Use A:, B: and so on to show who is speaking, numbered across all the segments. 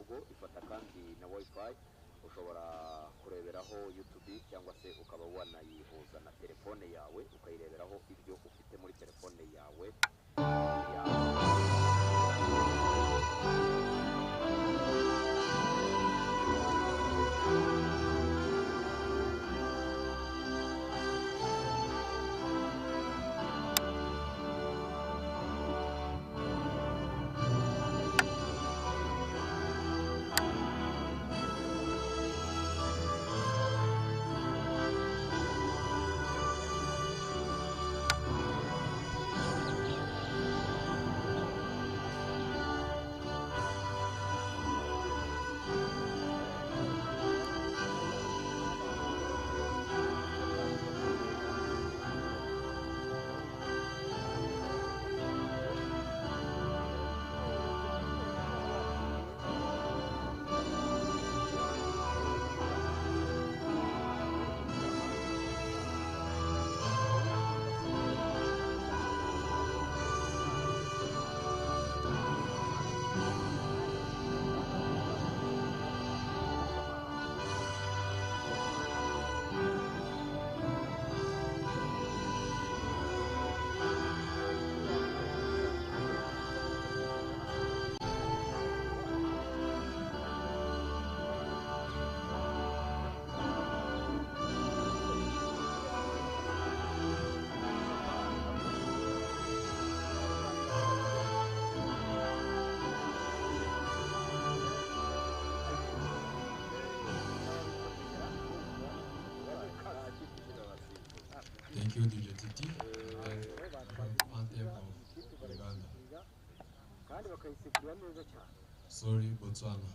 A: nabwo ifata kandi na wifi, ushobora kureberaho YouTube cyangwa se ukaba wanayihuza na telefone yawe ukayireberaho ibyo ufite muri telefone yawe.
B: Thank you, DJ TT. Anthem of Uganda. Sorry, Botswana.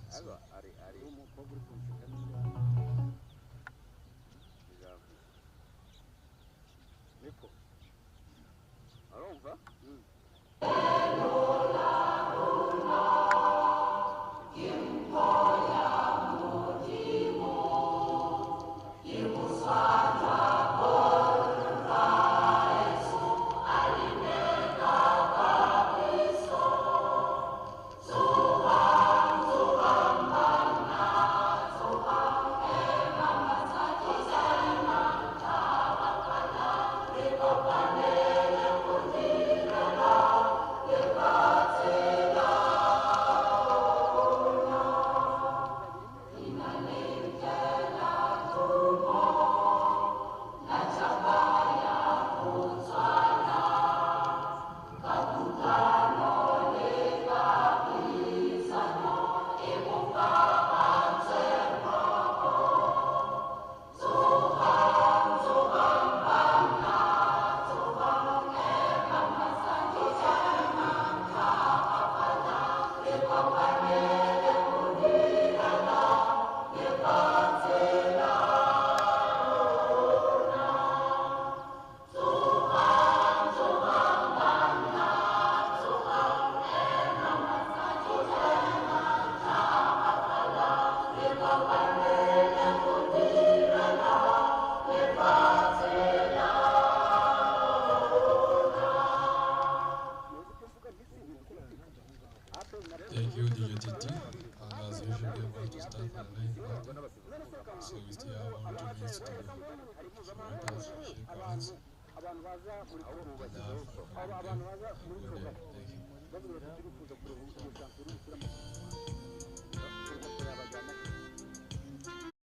B: Thank you, DJ TT. And as usual, we're about to start at 9:30. So we still have 100 minutes to go. So let us shake hands and have a good day. Thank you.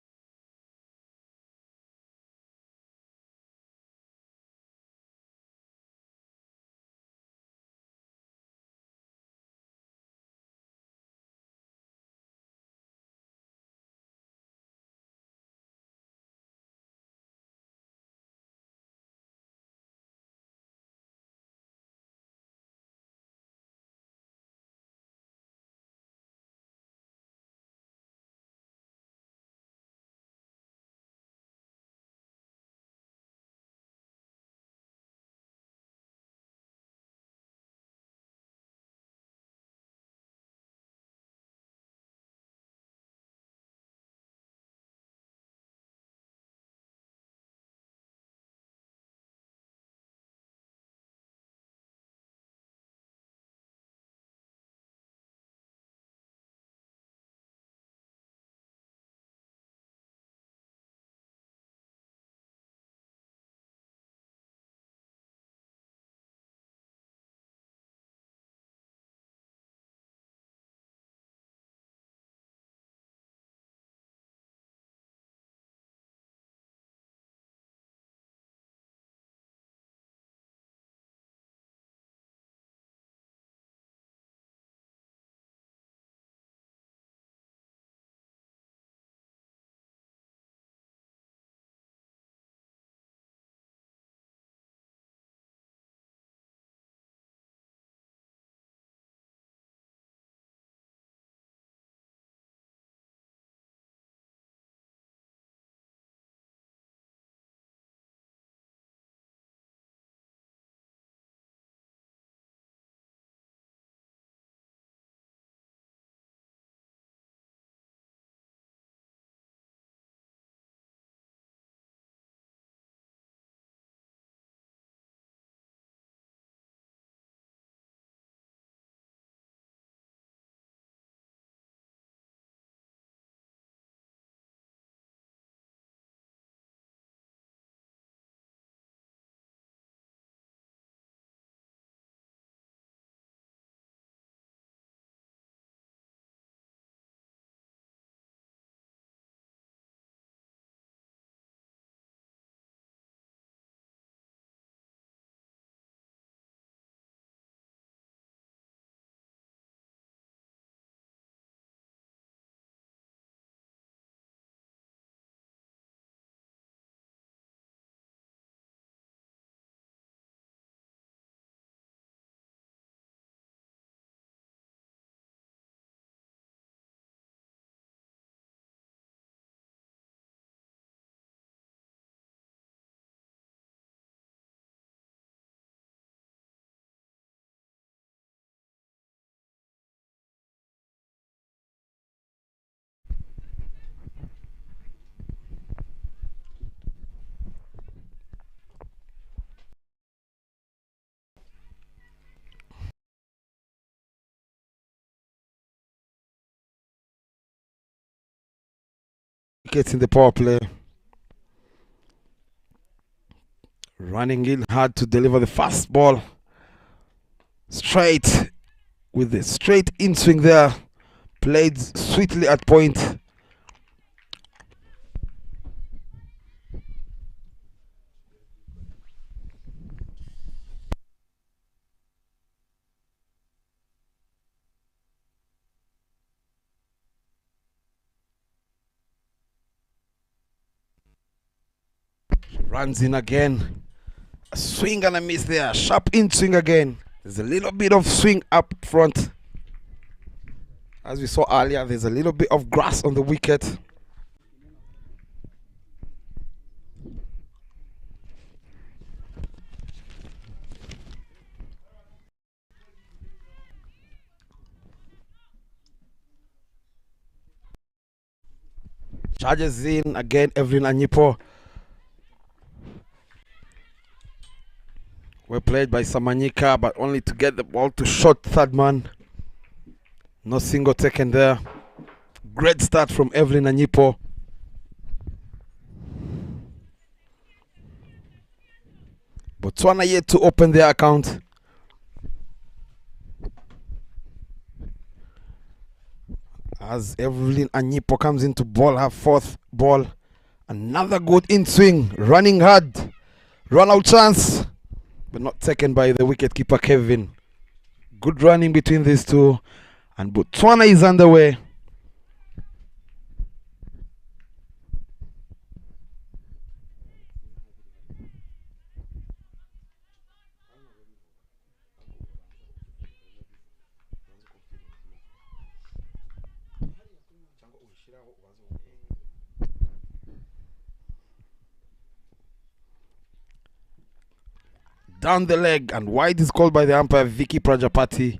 C: wickets in the power play. Running in hard to deliver the fast ball. Straight with the straight in swing there. Played sweetly at point. Runs in again. A swing and a miss there. Sharp in swing again. There's a little bit of swing up front. As we saw earlier, there's a little bit of grass on the wicket. Charges in again, Evelyn Anyipo. Well played by Samanyika, but only to get the ball to short third man. No single taken there. Great start from Evelyn Anyipo. Botswana yet to open their account. As Evelyn Anyipo comes in to bowl her fourth ball. Another good in swing. Running hard. Run out chance. But not taken by the wicketkeeper Kevin. Good running between these two. And Botswana is underway. Down the leg, and wide is called by the umpire Vicky Prajapati.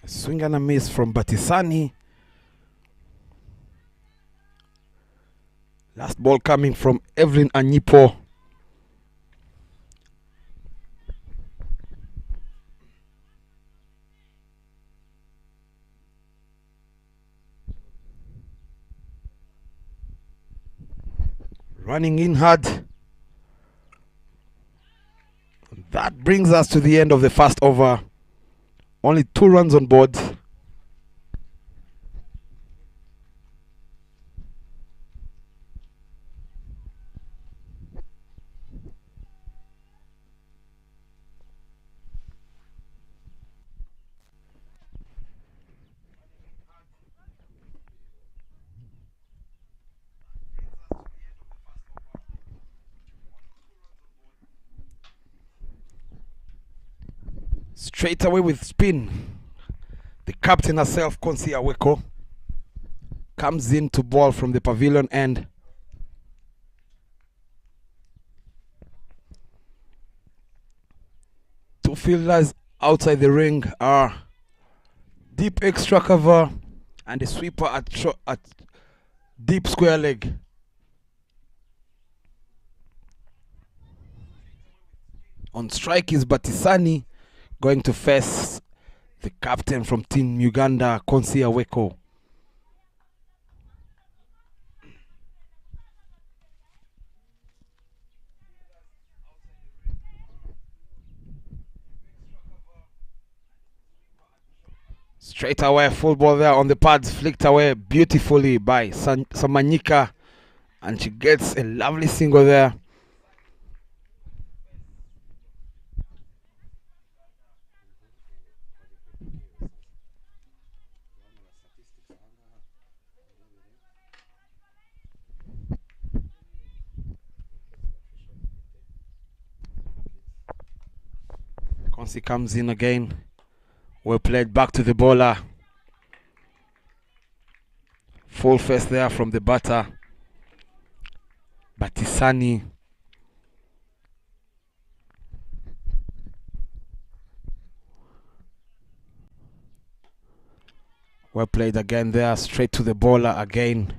C: A swing and a miss from Batisani. Last ball coming from Evelyn Anyipo. Running in hard. That brings us to the end of the first over. Only 2 runs on board. Straight away with spin. The captain herself, Konsi Aweko, comes in to ball from the pavilion end. Two fielders outside the ring are deep extra cover and a sweeper at deep square leg. On strike is Batisani, going to face the captain from Team Uganda, Konsi Aweko. Straight away, full ball there on the pads, flicked away beautifully by Samanyika, and she gets a lovely single there. Konsi comes in again. Well played back to the bowler. Full face there from the batter. Batisani. Well played again there, straight to the bowler again.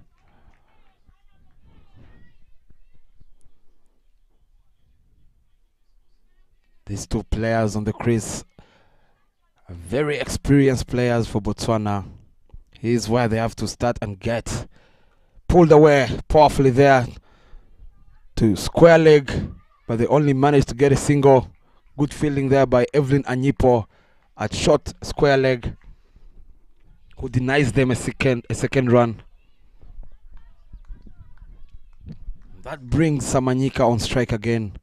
C: These two players on the crease are very experienced players for Botswana. Here's where they have to start and get pulled away powerfully there to square leg, but they only managed to get a single. Good fielding there by Evelyn Anyipo at short square leg, who denies them a second run. That brings Samanyika on strike again.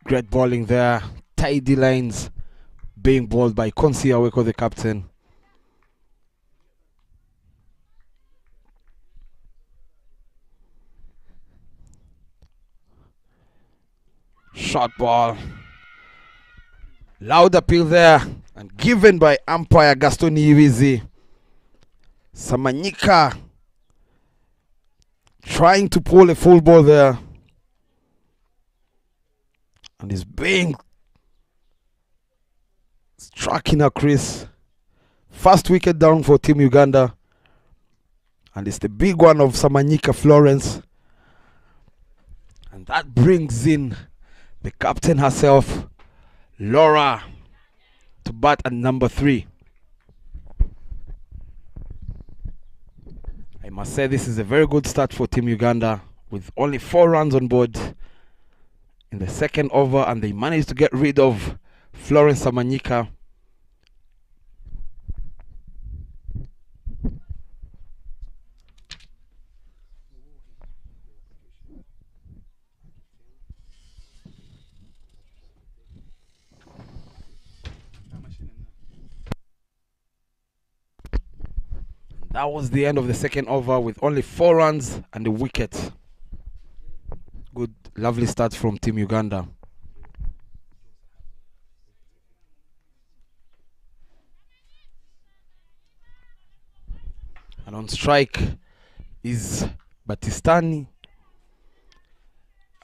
C: Great bowling there, tidy lines being bowled by Konsi Aweko, the captain. Short ball, loud appeal there, and given by umpire Gaston Iwizi. Samanyika trying to pull a full ball there, and is being struck in a crease. First wicket down for Team Uganda, and it's the big one of Samanyika Florence, and that brings in the captain herself, Laura, to bat at number 3. I must say this is a very good start for Team Uganda, with only 4 runs on board in the second over, and they managed to get rid of Florence Samanyika. That was the end of the second over with only 4 runs and a wicket. Good, lovely start from Team Uganda. And on strike is Batistani.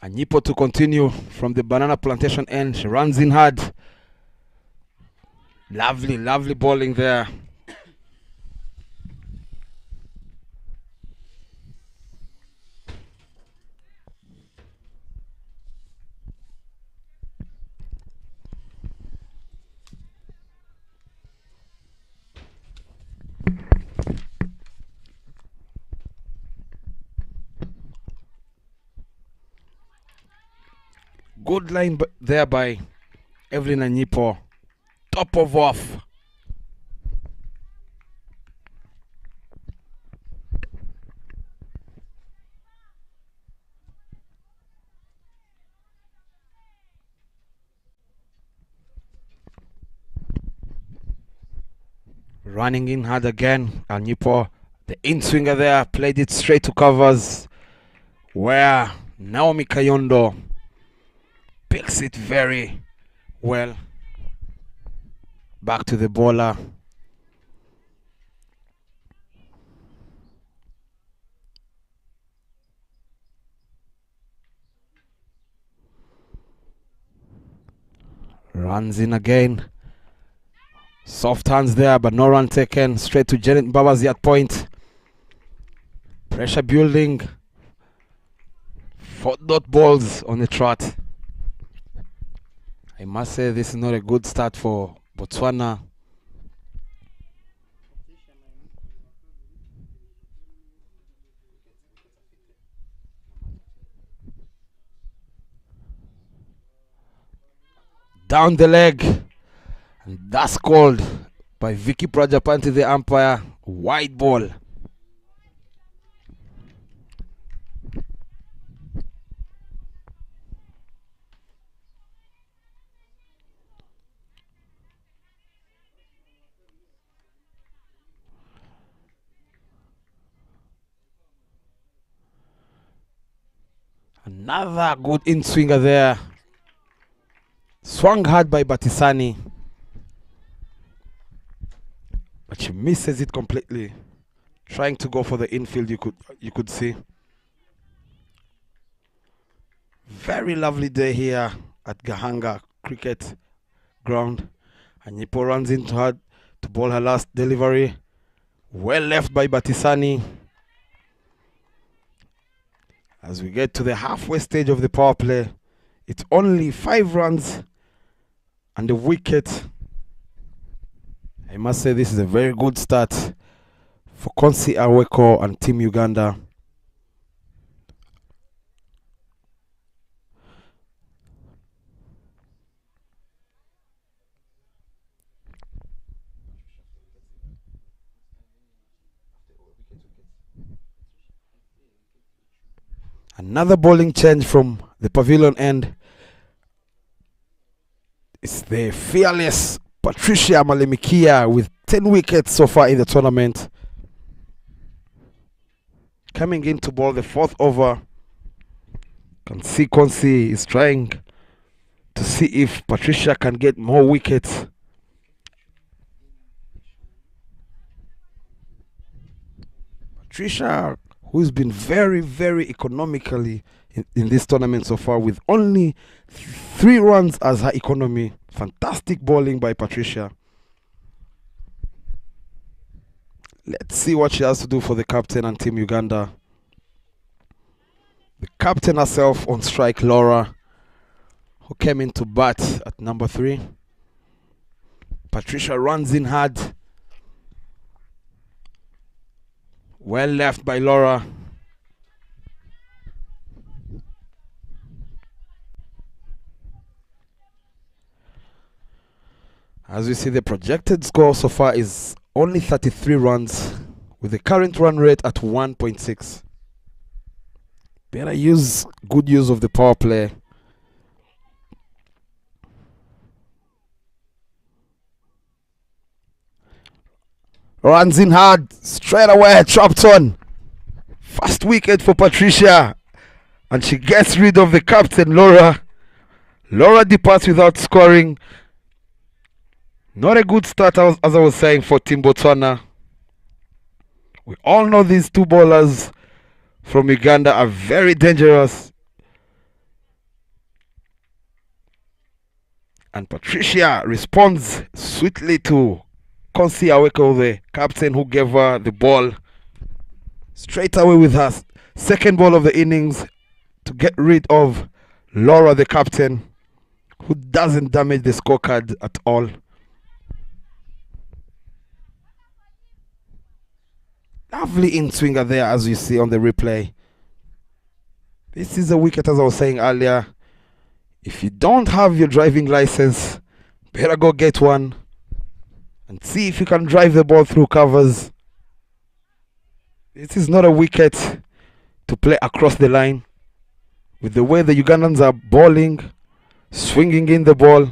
C: Anyipo to continue from the banana plantation end. She runs in hard. Lovely, lovely bowling there. Good line there by Evelyn Anyipo. Top of off. Running in hard again. Anyipo, the in-swinger there, played it straight to covers, where Naomi Kayondo picks it very well. Back to the bowler. Runs in again. Soft hands there, but no run taken. Straight to Janet Mbabazi at point. Pressure building. 4 dot balls on the trot. I must say this is not a good start for Botswana. Down the leg. And that's called by Vicky Prajapanti, the umpire. Wide ball. Another good in-swinger there. Swung hard by Batisani. but she misses it completely. Trying to go for the infield, you could see. Very lovely day here at Gahanga Cricket Ground. Anyipo runs into her to bowl her last delivery. Well left by Batisani. As we get to the halfway stage of the power play, it's only 5 runs and a wicket. I must say this is a very good start for Konsi Aweko and Team Uganda. Another bowling change from the pavilion end. It's the fearless Patricia Malemikia with 10 wickets so far in the tournament. Coming in to bowl the 4th over. Konsi is trying to see if Patricia can get more wickets. Patricia, who's been very, very economically in this tournament so far, with only 3 runs as her economy. Fantastic bowling by Patricia. Let's see what she has to do for the captain and Team Uganda. The captain herself on strike, Laura, who came in to bat at number 3. Patricia runs in hard. Well left by Laura. As we see, the projected score so far is only 33 runs, with the current run rate at 1.6. Good use of the power play. Runs in hard, straight away, chopped on. First wicket for Patricia, and she gets rid of the captain, Laura. Laura departs without scoring. Not a good start, as I was saying, for Team Botswana. We all know these 2 bowlers from Uganda are very dangerous. And Patricia responds sweetly to Konsi Aweko, the captain, who gave her the ball straight away with her second ball of the innings to get rid of Laura, the captain, who doesn't damage the scorecard at all. Lovely in-swinger there, as you see on the replay. This is a wicket, as I was saying earlier. If you don't have your driving license, better go get one and see if you can drive the ball through covers. This is not a wicket to play across the line. With the way the Ugandans are bowling, swinging in the ball.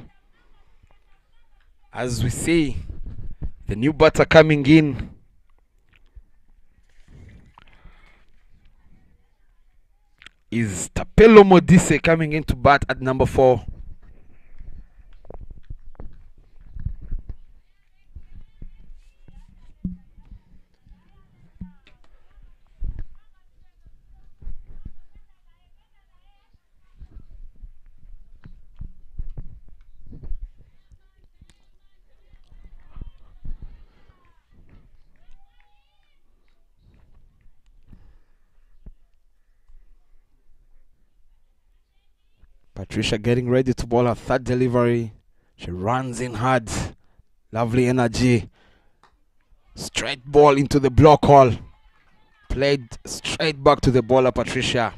C: As we see, the new batter coming in. Is Tapelo Modise coming in to bat at number 4. Patricia getting ready to bowl her 3rd delivery. She runs in hard. Lovely energy. Straight ball into the block hole. Played straight back to the bowler, Patricia.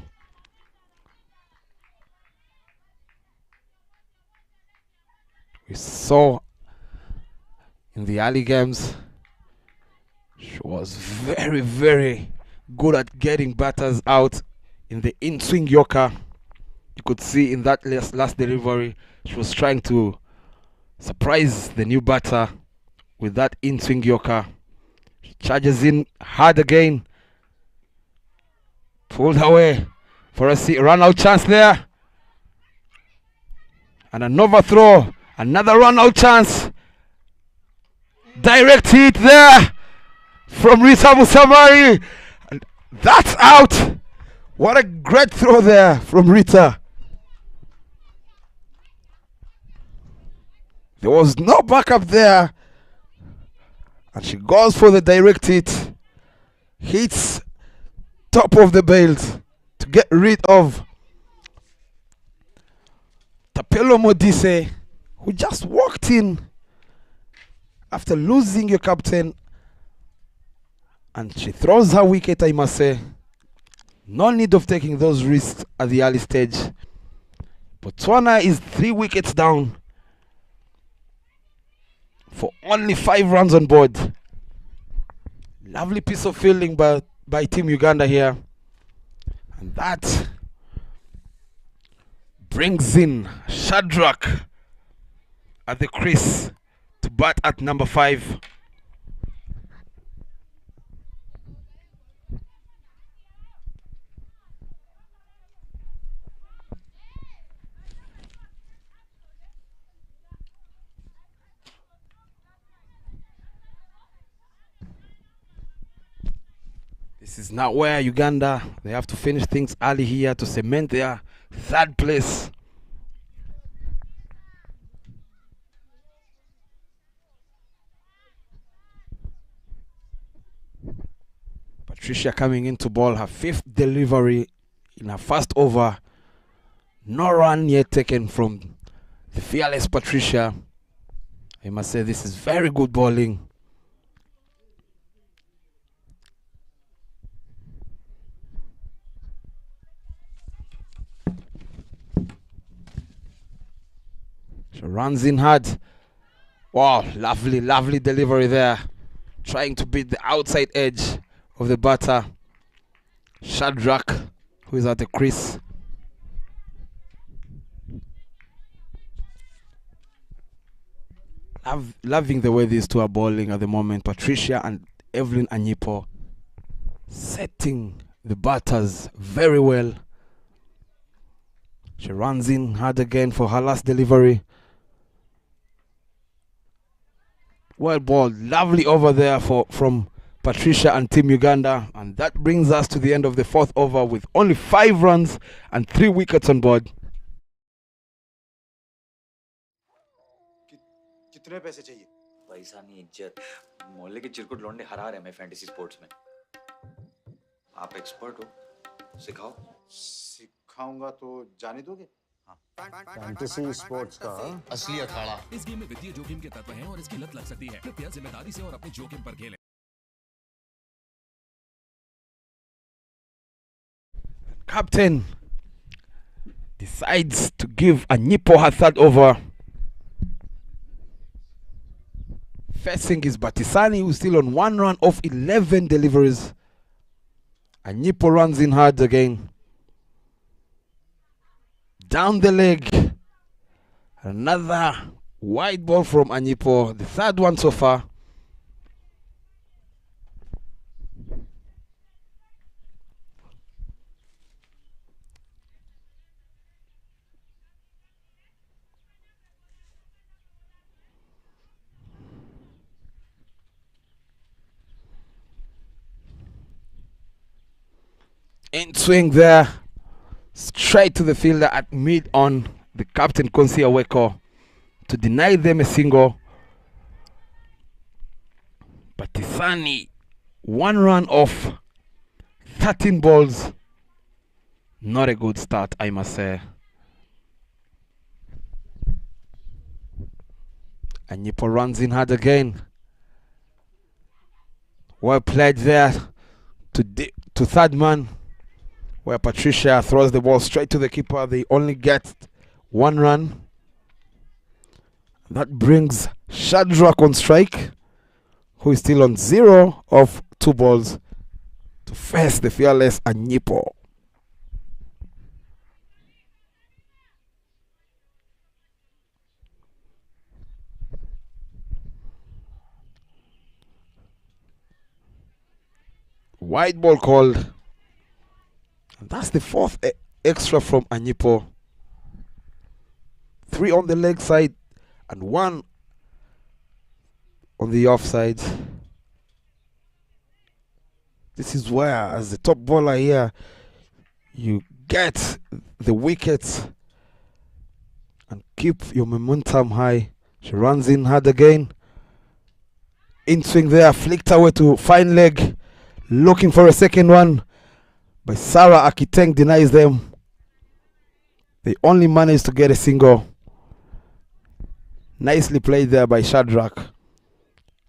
C: We saw in the early games, she was very, very good at getting batters out in the in-swing yorker. You could see in that last delivery, she was trying to surprise the new batter with that in-swing yorker. She charges in hard again. Pulled away for a run-out chance there. And an overthrow. Another run-out chance. Direct hit there from Rita Musamari. And that's out. What a great throw there from Rita. There was no backup there. And she goes for the direct hit. Hits top of the belt to get rid of Tapelo Modise, who just walked in after losing your captain. And she throws her wicket, I must say. No need of taking those risks at the early stage. Botswana is 3 wickets down for only 5 runs on board. Lovely piece of fielding by Team Uganda here. And that brings in Shadrach at the crease to bat at number 5. This is not where Uganda, they have to finish things early here to cement their 3rd place. Patricia coming in to bowl her 5th delivery in her first over. No run yet taken from the fearless Patricia. I must say this is very good bowling. She runs in hard. Wow, lovely, lovely delivery there. Trying to beat the outside edge of the batter, Shadrach, who is at the crease. Loving the way these two are bowling at the moment. Patricia and Evelyn Anyipo setting the batters very well. She runs in hard again for her last delivery. Well bowled, lovely over there from Patricia and Team Uganda. And that brings us to the end of the 4th over with only 5 runs and 3 wickets on board.
D: कितने पैसे चाहिए?
E: पैसा नहीं इज्जत। मोहल्ले के चिरकुट लौंडे हरा रहे हैं मैं फैंटेसी स्पोर्ट्स में। आप एक्सपर्ट हो, सिखाओ।
D: सिखाऊंगा तो जाने दोगे?
F: फैंटेसी स्पोर्ट्स का असली अखाड़ा।
G: इस गेम में वित्तीय जोखिम के तत्व हैं और इसकी लत लग सकती है। कृपया जिम्मेदारी से और अपने जोखिम पर खेलें।
C: Captain decides to give Anyipo her 3rd over. Facing is Batisani, who's still on 1 run off 11 deliveries. Anyipo runs in hard again. Down the leg. Another wide ball from Anyipo, the 3rd one so far. In swing there, straight to the fielder at mid on, the captain Konsi Aweko, to deny them a single. Batisani, 1 run off 13 balls. Not a good start, I must say. Anyipo runs in hard again. Well played there to 3rd man, where Patricia throws the ball straight to the keeper. They only get 1 run. That brings Shadrach on strike, who is still on 0 of 2 balls, to face the fearless Anyipo. Wide ball called. And that's the 4th extra from Anyipo. 3 on the leg side and 1 on the offside. This is where, as the top bowler here, you get the wickets and keep your momentum high. She runs in hard again. In swing there, flicked away to fine leg, looking for a second one, but Sarah Akiteng denies them. They only managed to get a single. Nicely played there by Shadrach.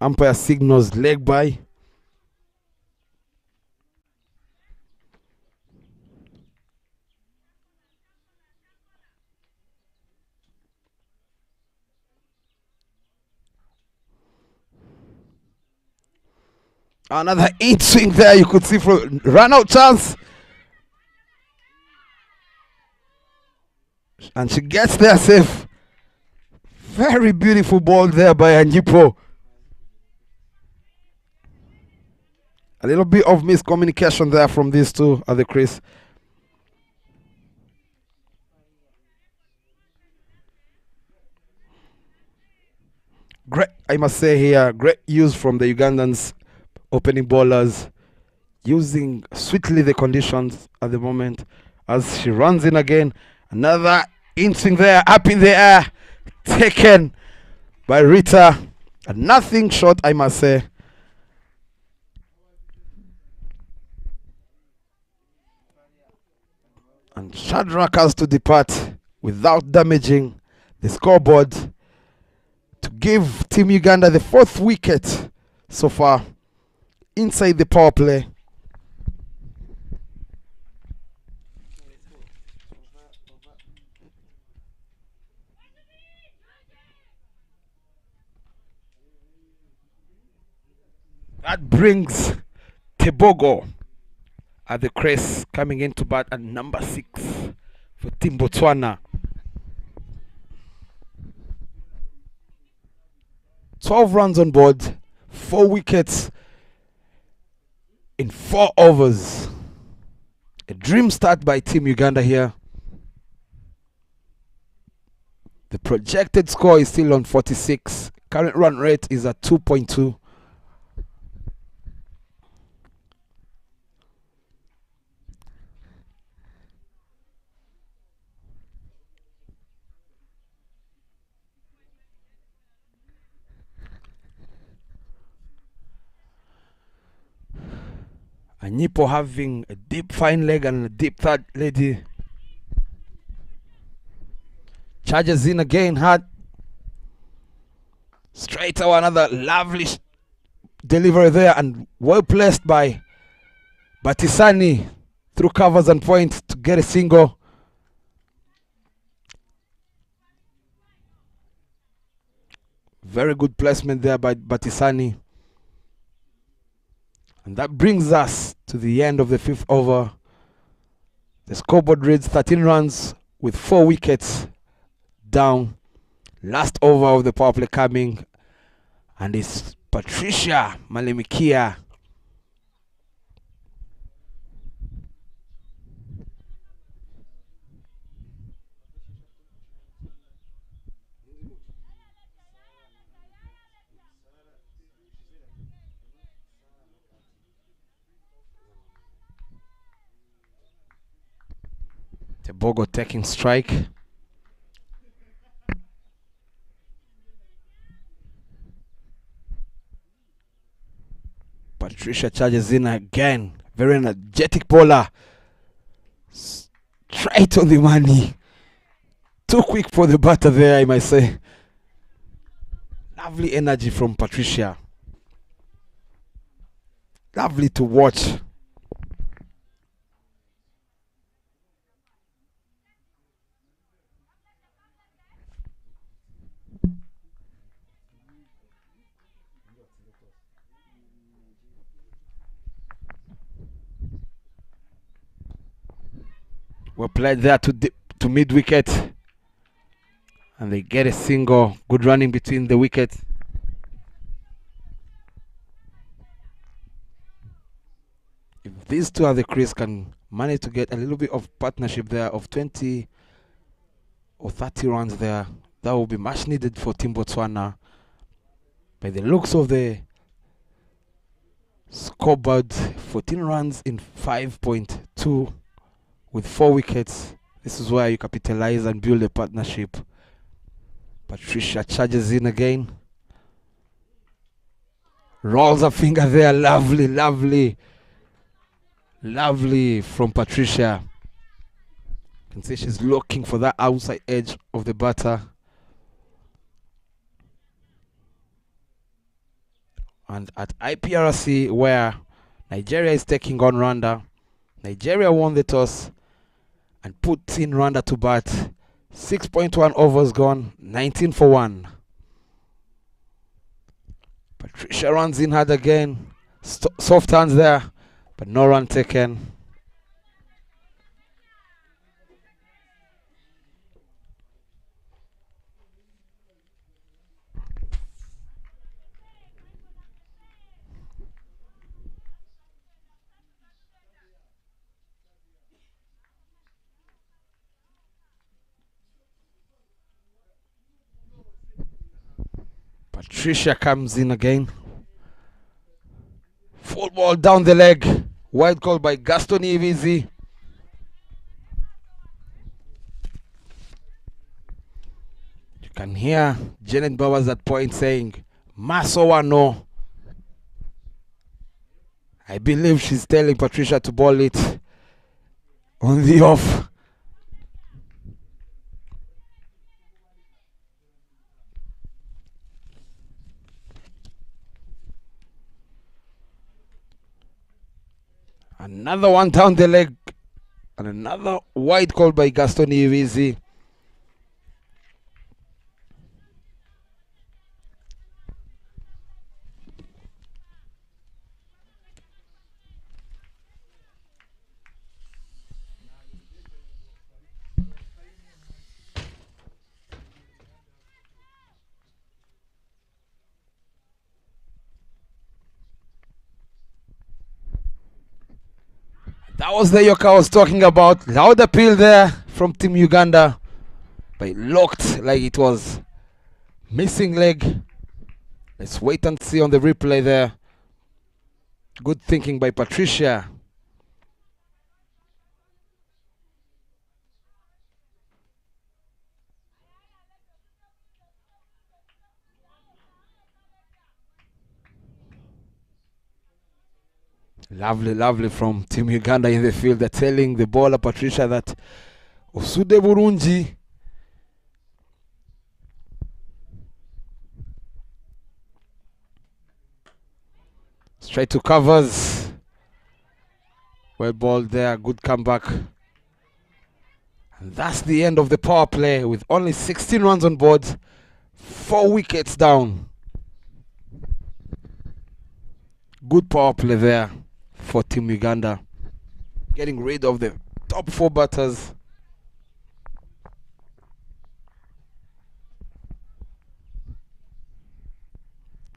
C: Umpire signals leg by. Another in swing there, you could see from run out chance. And she gets there safe. Very beautiful ball there by Anyipo. A little bit of miscommunication there from these two at the crease. Great, I must say here, great use from the Ugandans opening bowlers, using sweetly the conditions at the moment as she runs in again. Another in swing there, up in the air, taken by Rita. And nothing short, I must say. And Shadrach has to depart without damaging the scoreboard to give Team Uganda the 4th wicket so far inside the power play. That brings Tebogo at the crease, coming into bat at number 6 for Team Botswana. 12 runs on board, 4 wickets in 4 overs. A dream start by Team Uganda here. The projected score is still on 46. Current run rate is at 2.2. Anyipo having a deep fine leg and a deep third lady. Charges in again hard. Straight away, another lovely delivery there, and well placed by Batisani through covers and points to get a single. Very good placement there by Batisani. And that brings us to the end of the 5th over. The scoreboard reads 13 runs with 4 wickets down. Last over of the power play coming, and it's Patricia Malemikia. Tebogo taking strike. Patricia charges in again. Very energetic bowler. Straight on the money. Too quick for the batter there, I might say. Lovely energy from Patricia. Lovely to watch. Well played there to mid wicket, and they get a single. Good running between the wickets. If these two at the crease can manage to get a little bit of partnership there of 20 or 30 runs there, that will be much needed for Team Botswana. By the looks of the scoreboard, 14 runs in 5.2 with 4 wickets. This is where you capitalize and build a partnership. Patricia charges in again. Rolls a finger there. Lovely, lovely. Lovely from Patricia. You can see she's looking for that outside edge of the batter. And at IPRC, where Nigeria is taking on Rwanda, Nigeria won the toss and put in Rwanda to bat. 6.1 overs gone, 19 for 1. Patricia runs in hard again. Soft hands there, but no run taken. Patricia comes in again. Full ball down the leg. Wide call by Gaston Ivizi. You can hear Janet Bowers at point saying, Masowa no. I believe she's telling Patricia to ball it on the off. Another one down the leg. And another wide call by Gaston Ivizi. That was the yoke I was talking about. Loud appeal there from Team Uganda. But it looked like it was missing leg. Let's wait and see on the replay there. Good thinking by Patricia. Lovely, lovely from Team Uganda in the field. They're telling the bowler Patricia that Osude Burunji. Straight to covers. Well balled there. Good comeback. And that's the end of the power play with only 16 runs on board. 4 wickets down. Good power play there for Team Uganda. Getting rid of the top 4 batters.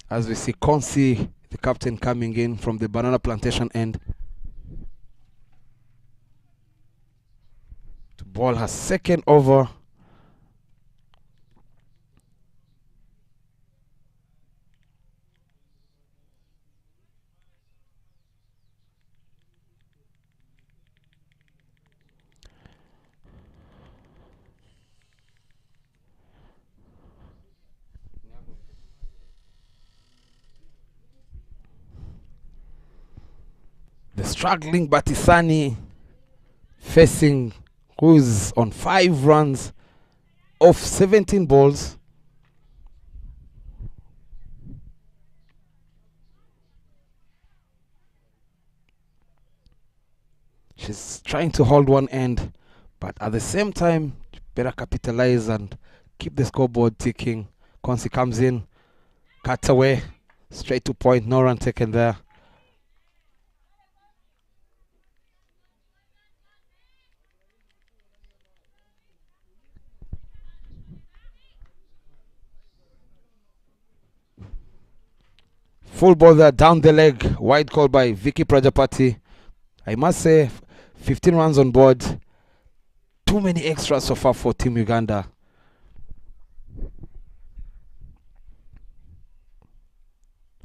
C: As we see Konsi, the captain, coming in from the banana plantation end to ball her second over. The struggling Batisani facing who's on 5 runs off 17 balls. She's trying to hold one end, but at the same time, better capitalize and keep the scoreboard ticking. Konsi comes in, cuts away, straight to point, no run taken there. Full ball there, down the leg, wide call by Vicky Prajapati. I must say, 15 runs on board. Too many extras so far for Team Uganda.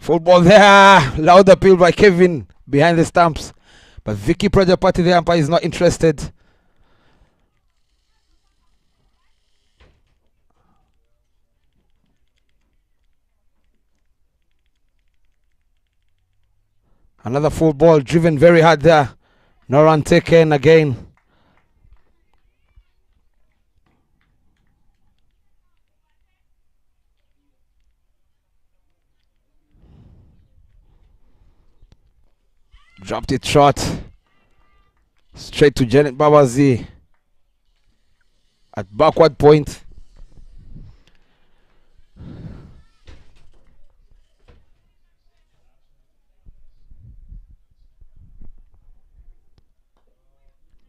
C: Full ball there. Loud appeal by Kevin behind the stumps. But Vicky Prajapati, the umpire, is not interested. Another full ball driven very hard there. No run taken again. Dropped it short. Straight to Janet Babazi. At backward point.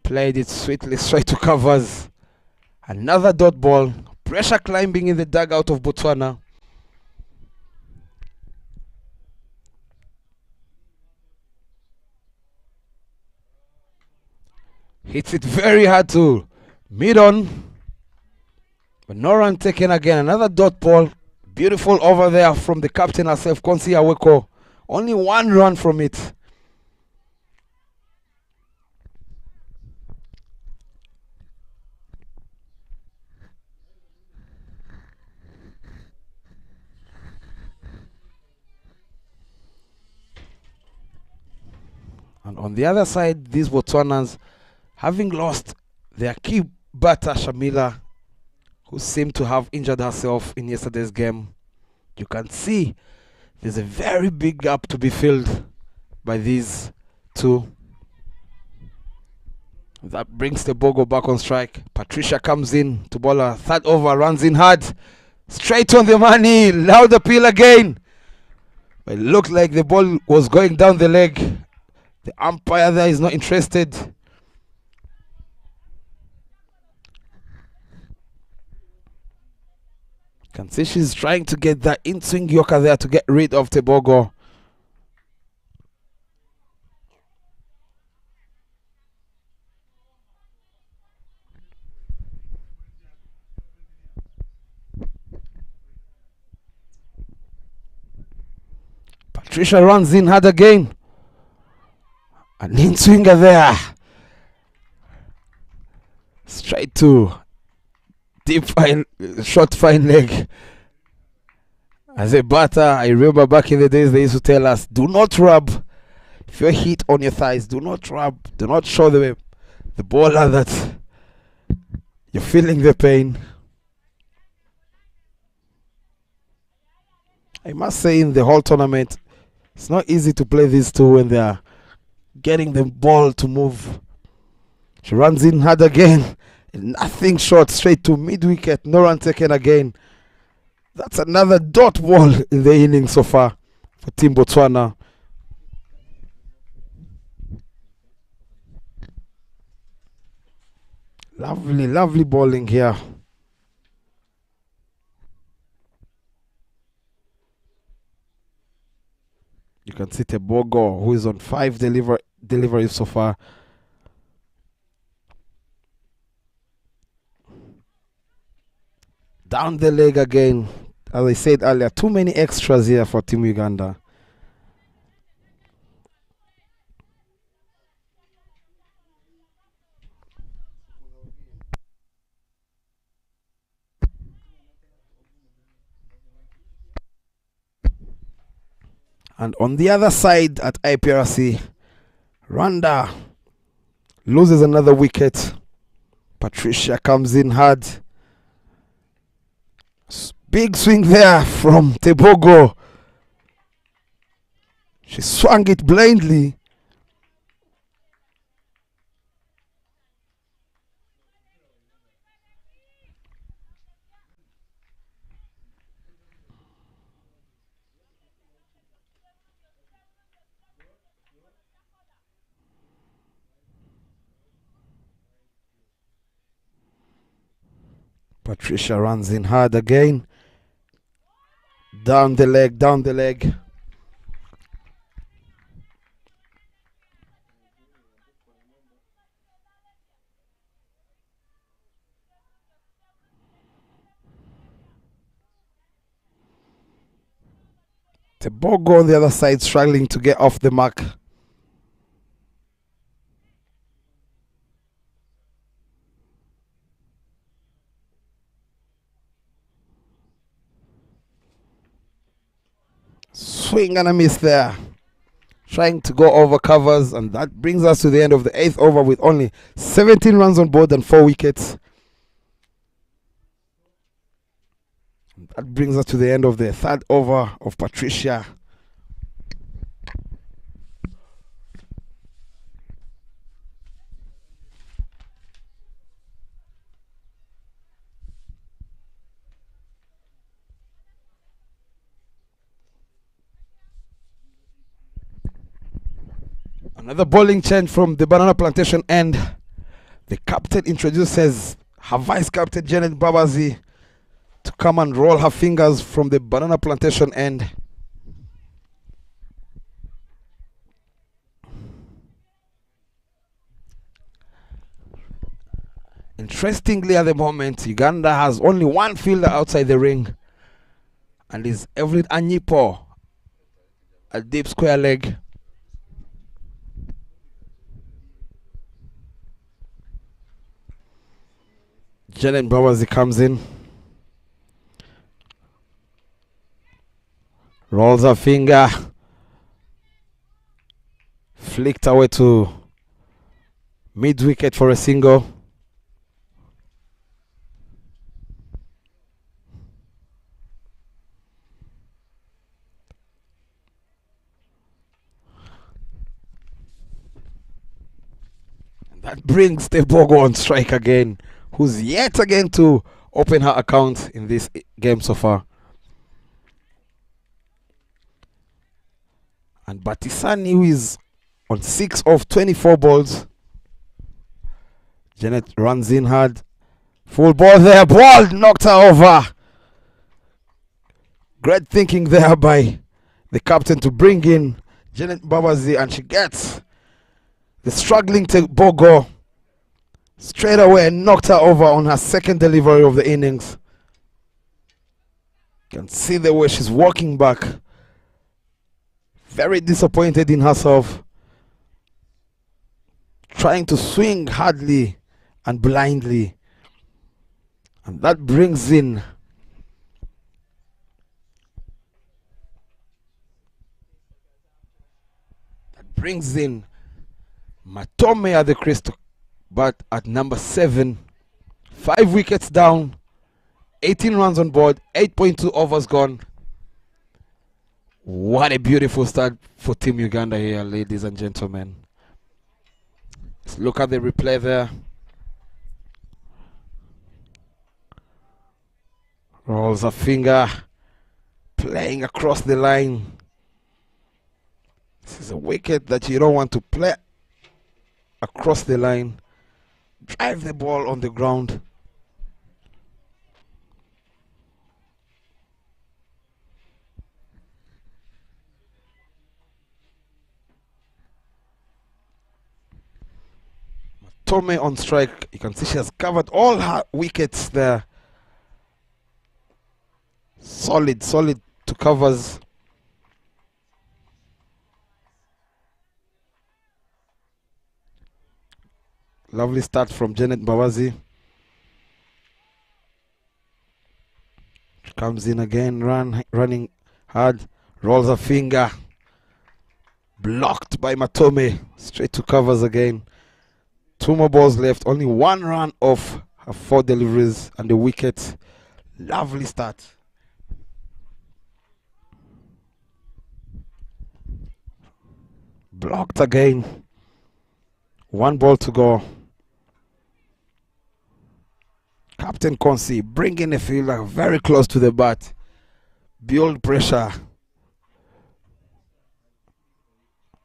C: Played it sweetly straight to covers. Another dot ball. Pressure climbing in the dugout of Botswana. Hits it very hard to mid on. But no run taken again. Another dot ball. Beautiful over there from the captain herself, Konsi Aweko. Only one run from it. And on the other side, these Botswanans, having lost their key batter, Shamila, who seemed to have injured herself in yesterday's game, you can see there's a very big gap to be filled by these two. That brings the Bogo back on strike. Patricia comes in to bowl a third over, runs in hard. Straight on the money, loud appeal again. But it looked like the ball was going down the leg. The umpire there is not interested. Can see she's trying to get that in-swing yorker there to get rid of Tebogo. Patricia runs in hard again. An in-swinger there. Straight to deep fine, short fine leg. As a batter, I remember back in the days they used to tell us, do not rub. If you're hit on your thighs, do not rub. Do not show the bowler that you're feeling the pain. I must say in the whole tournament, it's not easy to play these two when they are getting the ball to move. She runs in hard again. Nothing short, straight to mid-wicket. No run taken again. That's another dot ball in the inning so far for Team Botswana. Lovely, lovely bowling here. You can see Tebogo, who is on 5 deliveries so far. Down the leg again. As I said earlier, too many extras here for Team Uganda. And on the other side at IPRC, Rwanda loses another wicket. Patricia comes in hard. Big swing there from Tebogo. She swung it blindly. Patricia runs in hard again. Down the leg, down the leg. Tebogo on the other side struggling to get off the mark. Swing and a miss there. Trying to go over covers, and that brings us to the end of the 8th over with only 17 runs on board and 4 wickets. That brings us to the end of the 3rd over of Patricia. Another bowling change from the Banana Plantation end. The captain introduces her vice captain Janet Babazi to come and roll her fingers from the Banana Plantation end. Interestingly, at the moment, Uganda has only one fielder outside the ring, and is Evelyn Anyipo, a deep square leg. Janet Babazi comes in, rolls her finger, flicked away to mid wicket for a single. And that brings Tebogo on strike again, who's yet again to open her account in this game so far. And Batisani, who is on 6 of 24 balls. Janet runs in hard. Full ball there. Ball knocked her over. Great thinking there by the captain to bring in Janet Babazi, and she gets the struggling Tebogo straight away and knocked her over on her second delivery of the innings. You can see the way she's walking back. Very disappointed in herself. Trying to swing hardly and blindly. And that brings in Matome at the crease, but at number 7, 5 wickets down, 18 runs on board, 8.2 overs gone. What a beautiful start for Team Uganda here, ladies and gentlemen. Let's look at the replay there. Rolls a finger, playing across the line. This is a wicket that you don't want to play across the line. Drive the ball on the ground. Tome on strike. You can see she has covered all her wickets there. Solid to covers. Lovely start from Janet Babazi. She comes in again, running hard, rolls a finger. Blocked by Matome. Straight to covers again. 2 more balls left. Only 1 run off her 4 deliveries and the wicket. Lovely start. Blocked again. 1 ball to go. Captain Konsi bringing the fielder very close to the bat. Build pressure.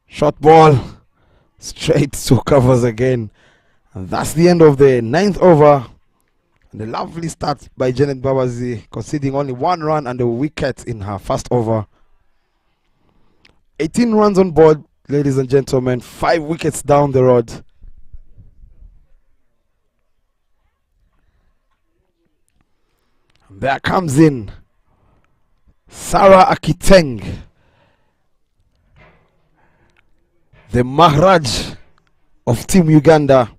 C: Short ball. Straight to covers again. And that's the end of the 9th over. And a lovely start by Janet Babazi, conceding only 1 run and a wicket in her first over. 18 runs on board, ladies and gentlemen. 5 wickets down the road. And there comes in Sarah Akiteng, the Maharaj of Team Uganda.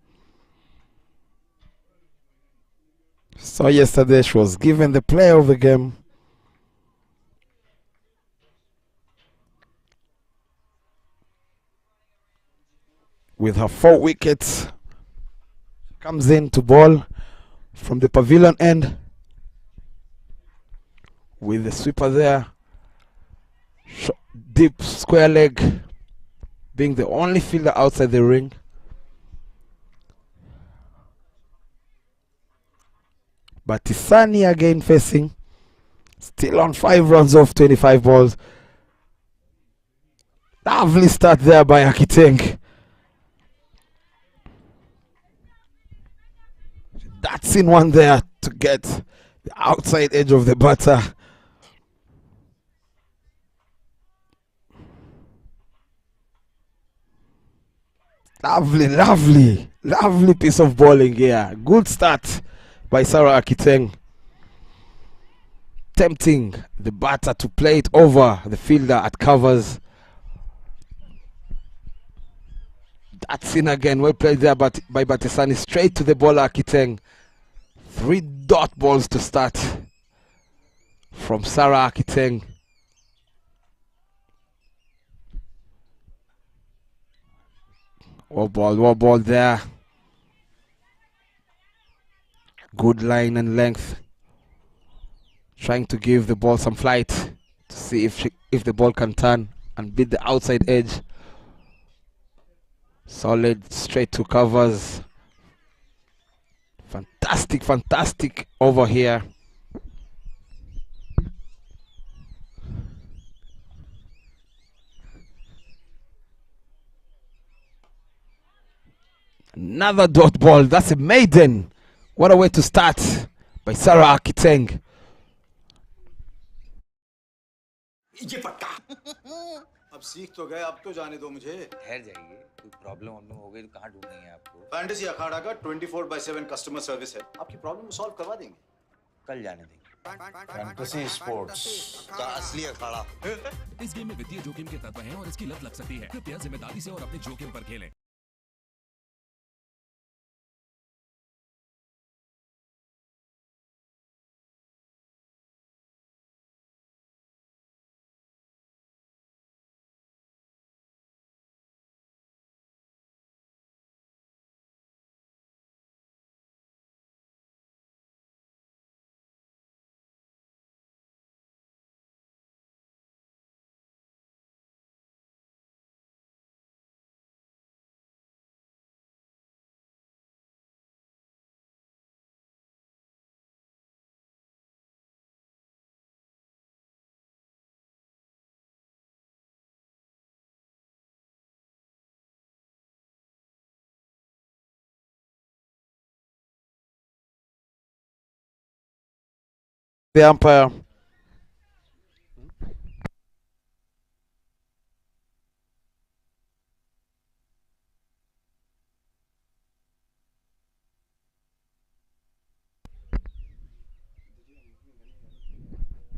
C: So yesterday she was given the player of the game. With her 4 wickets, comes in to bowl from the pavilion end with the sweeper there, deep square leg, being the only fielder outside the ring. But Tisani again facing, still on 5 runs off 25 balls. Lovely start there by Akiteng. That's in one there to get the outside edge of the batter. Lovely piece of bowling here. Good start by Sarah Akiteng, tempting the batter to play it over the fielder at covers. That's in again. Well played there by Batisani. Straight to the bowler Akiteng. 3 dot balls to start from Sarah Akiteng. One ball there. Good line and length. Trying to give the ball some flight to see if the ball can turn and beat the outside edge. Solid, straight to covers. Fantastic over here. Another dot ball. That's a maiden. What a way to start by Sarah Akiteng.
D: अब सीख तो गए, अब तो जाने दो मुझे।
E: ठहर जाइए, कोई प्रॉब्लम हो गई तो कहाँ ढूंढेंगे आपको?
D: फैंटेसी अखाड़ा का 24/7 कस्टमर सर्विस है, आपकी प्रॉब्लम को सॉल्व करवा देंगे।
E: कल जाने देंगे।
F: फैंटेसी स्पोर्ट्स का असली अखाड़ा।
G: इस गेम में वित्तीय जोखिम के तत्व हैं और इसकी लत लग सकती है। कृपया जिम्मेदारी से और अपने जोखिम पर खेलें।
C: The umpire.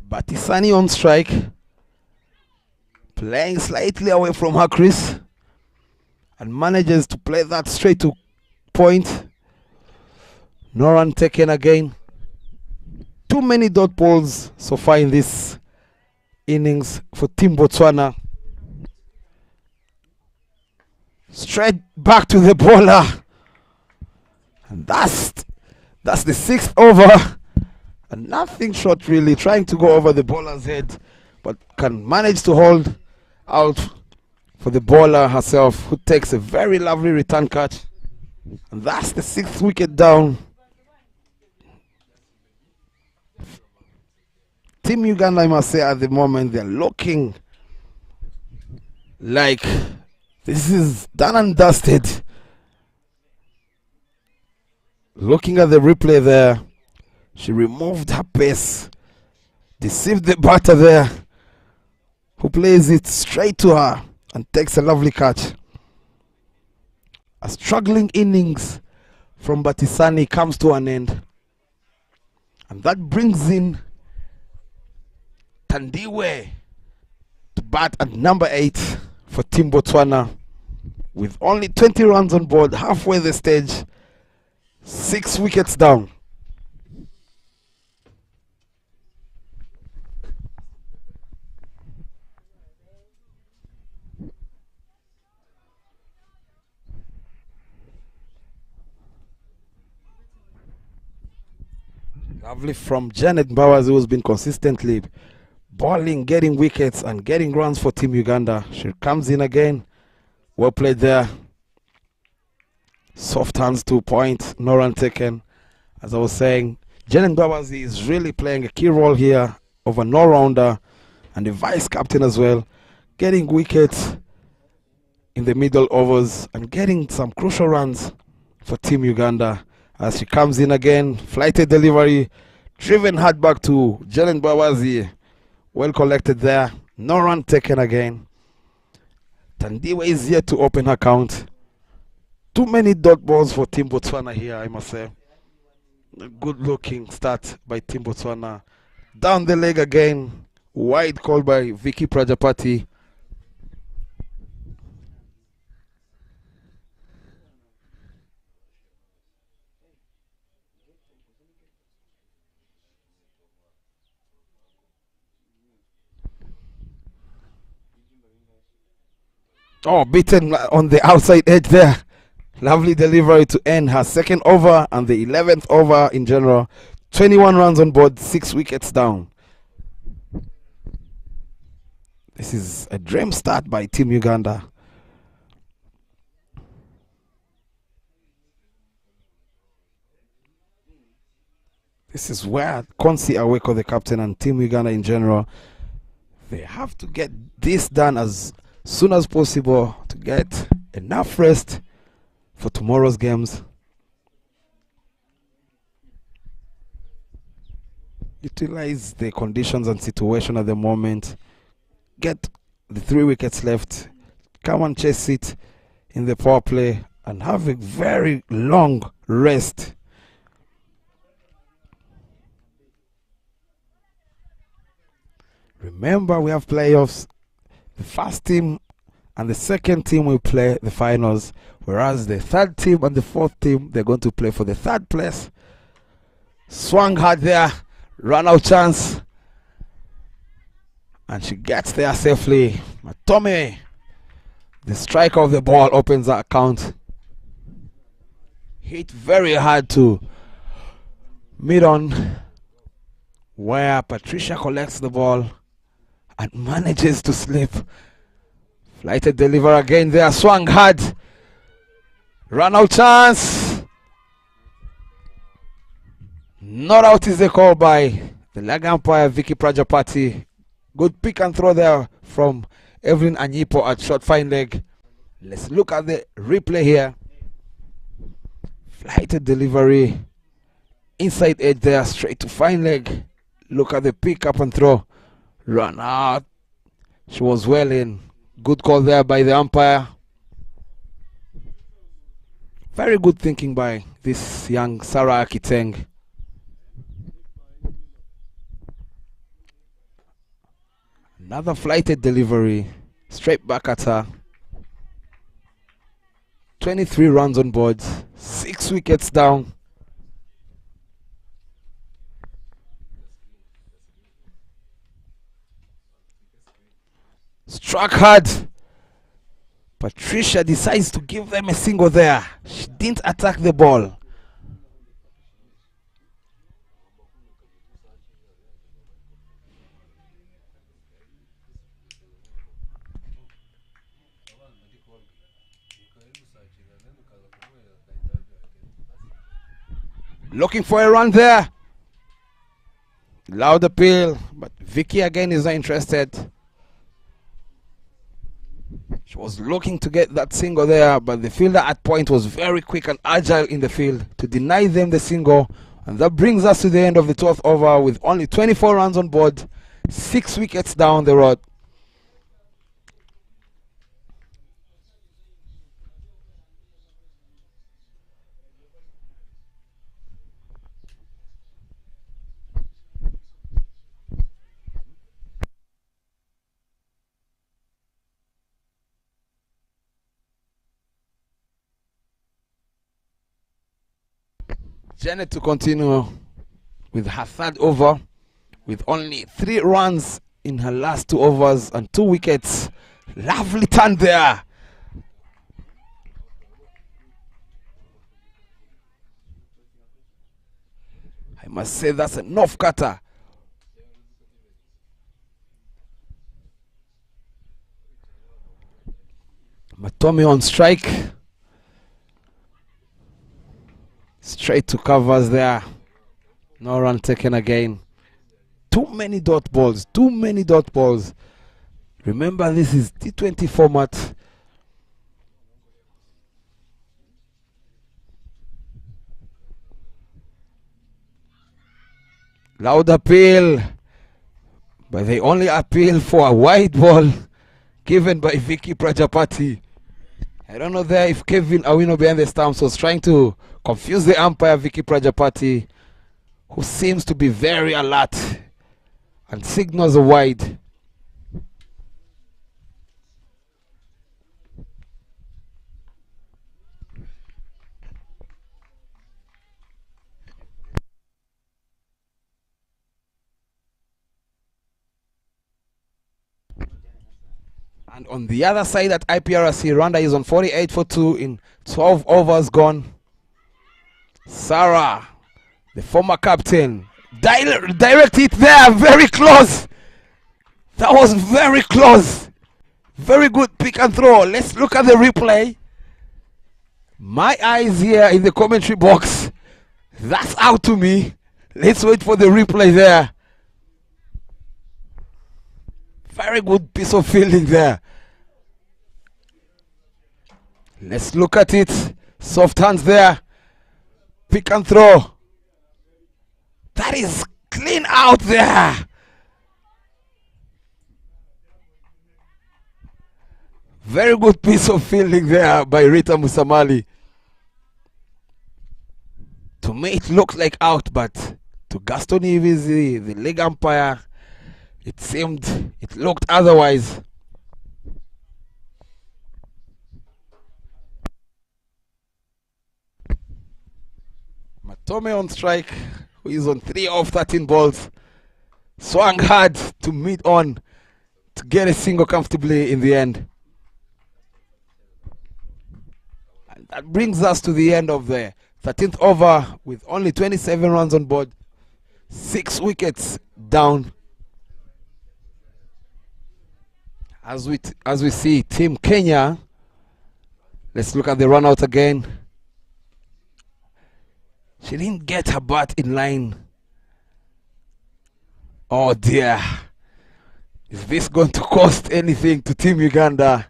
C: Batisani on strike. Playing slightly away from her crease. And manages to play that straight to point. No run taken again. Too many dot balls so far in this innings for Team Botswana. Straight back to the bowler. And that's the 6th over. And nothing short really. Trying to go over the bowler's head. But can manage to hold out for the bowler herself, who takes a very lovely return catch. And that's the 6th wicket down. Team Uganda, I must say, at the moment, they're looking like this is done and dusted. Looking at the replay there, she removed her pace, deceived the batter there, who plays it straight to her and takes a lovely catch. A struggling innings from Batisani comes to an end. And that brings in Tandiwe to bat at number 8 for Team Botswana. with only 20 runs on board, halfway the stage, 6 wickets down. Lovely from Janet Bowers, who has been consistently bowling, getting wickets and getting runs for Team Uganda. She comes in again. Well played there. Soft hands to point, no run taken. As I was saying, Janet Bowers is really playing a key role here of an all-rounder and the vice captain as well, getting wickets in the middle overs and getting some crucial runs for Team Uganda. As she comes in again, flighted delivery, driven hard back to Jalen Bawazi. Well collected there, no run taken again. Tandiwe is yet to open her count. Too many dot balls for Team Botswana here, I must say. A good looking start by Team Botswana. Down the leg again, wide call by Vicky Prajapati. Oh, beaten on the outside edge there. Lovely delivery to end her second over and the 11th over in general. 21 runs on board, 6 wickets down. This is a dream start by Team Uganda. This is where Konsi Aweko, the captain, and Team Uganda in general, they have to get this done as soon as possible to get enough rest for tomorrow's games. Utilize the conditions and situation at the moment. Get the 3 wickets left. Come and chase it in the power play and have a very long rest. Remember, we have playoffs. The first team and the second team will play the finals, whereas the third team and the fourth team, they're going to play for the third place. Swung hard there, run out chance, and she gets there safely. Matome, the striker of the ball, opens that account. Hit very hard to mid on, where Patricia collects the ball and manages to slip. Flighted deliver again there, swung hard. Run out chance. Not out is the call by the leg umpire Vicky Prajapati. Good pick and throw there from Evelyn Anyipo at short fine leg. Let's look at the replay here. Flighted delivery. Inside edge there, straight to fine leg. Look at the pick up and throw. Run out. She was well in. Good call there by the umpire. Very good thinking by this young Sarah Akiteng. Another flighted delivery. Straight back at her. 23 runs on board. 6 wickets down. Struck hard. Patricia decides to give them a single there. She didn't attack the ball. Looking for a run there. Loud appeal, but Vicky again is not interested. She was looking to get that single there, but the fielder at point was very quick and agile in the field to deny them the single. And that brings us to the end of the 12th over with only 24 runs on board, 6 wickets down the road. Janet to continue with her third over with only 3 runs in her last 2 overs and 2 wickets. Lovely turn there. I must say that's an off cutter. Matome on strike. Straight to covers there. No run taken again. Too many dot balls. Too many dot balls. Remember, this is T20 format. Loud appeal. But they only appeal for a wide ball given by Vicky Prajapati. I don't know there if Kevin Awino behind the stumps was trying to confuse the umpire, Vicky Prajapati, who seems to be very alert and signals a wide. And on the other side at IPRC, Rwanda is on 48 for 2 in 12 overs gone. Sarah, the former captain, direct hit there, very close. That was very close. Very good pick and throw. Let's look at the replay. My eyes here in the commentary box. That's out to me. Let's wait for the replay there. Very good piece of fielding there. Let's look at it. Soft hands there. Pick and throw. That is clean out there. Very good piece of fielding there by Rita Musamali. To me it looked like out, but to Gaston Ivisi, the leg umpire, it looked otherwise. Matome on strike, who is on 3 of 13 balls, swung hard to mid on to get a single comfortably in the end. And that brings us to the end of the 13th over with only 27 runs on board, 6 wickets down. As we see Team Kenya, let's look at the run out again. She didn't get her bat in line. Oh dear. Is this going to cost anything to Team Uganda?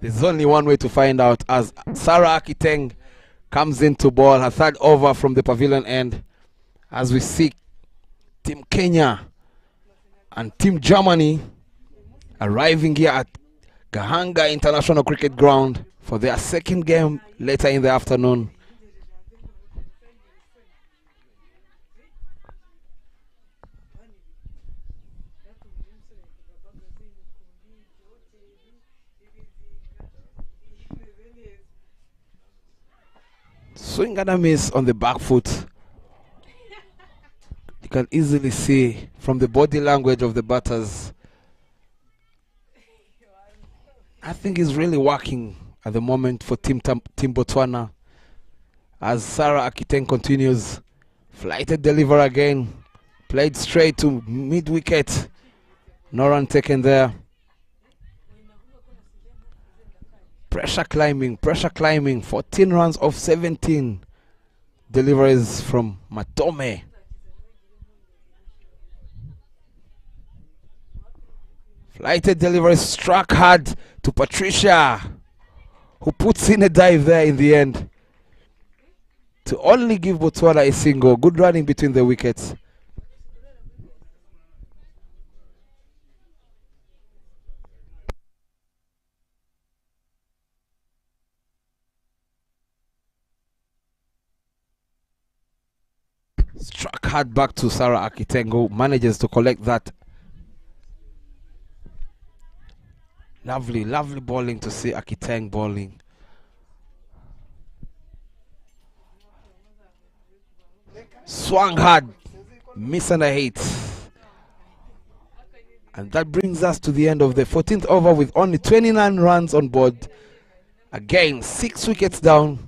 C: There's only one way to find out, as Sarah Akiteng comes into ball, her 3rd over from the pavilion end, as we see Team Kenya and Team Germany arriving here at Gahanga International Cricket Ground for their 2nd game later in the afternoon. Swing and a miss on the back foot. You can easily see from the body language of the batters. I think it's really working at the moment for Team Botswana. As Sarah Akiteng continues, flighted deliver again, played straight to mid wicket. No run taken there. Pressure climbing, 14 runs of 17 deliveries from Matome. Flighted delivery struck hard to Patricia, who puts in a dive there in the end to only give Botswana a single. Good running between the wickets. Struck hard back to Sarah Akiteng, who manages to collect that. Lovely bowling to see Akiteng bowling. Swung hard, missing a hit. And that brings us to the end of the 14th over with only 29 runs on board. Again, 6 wickets down.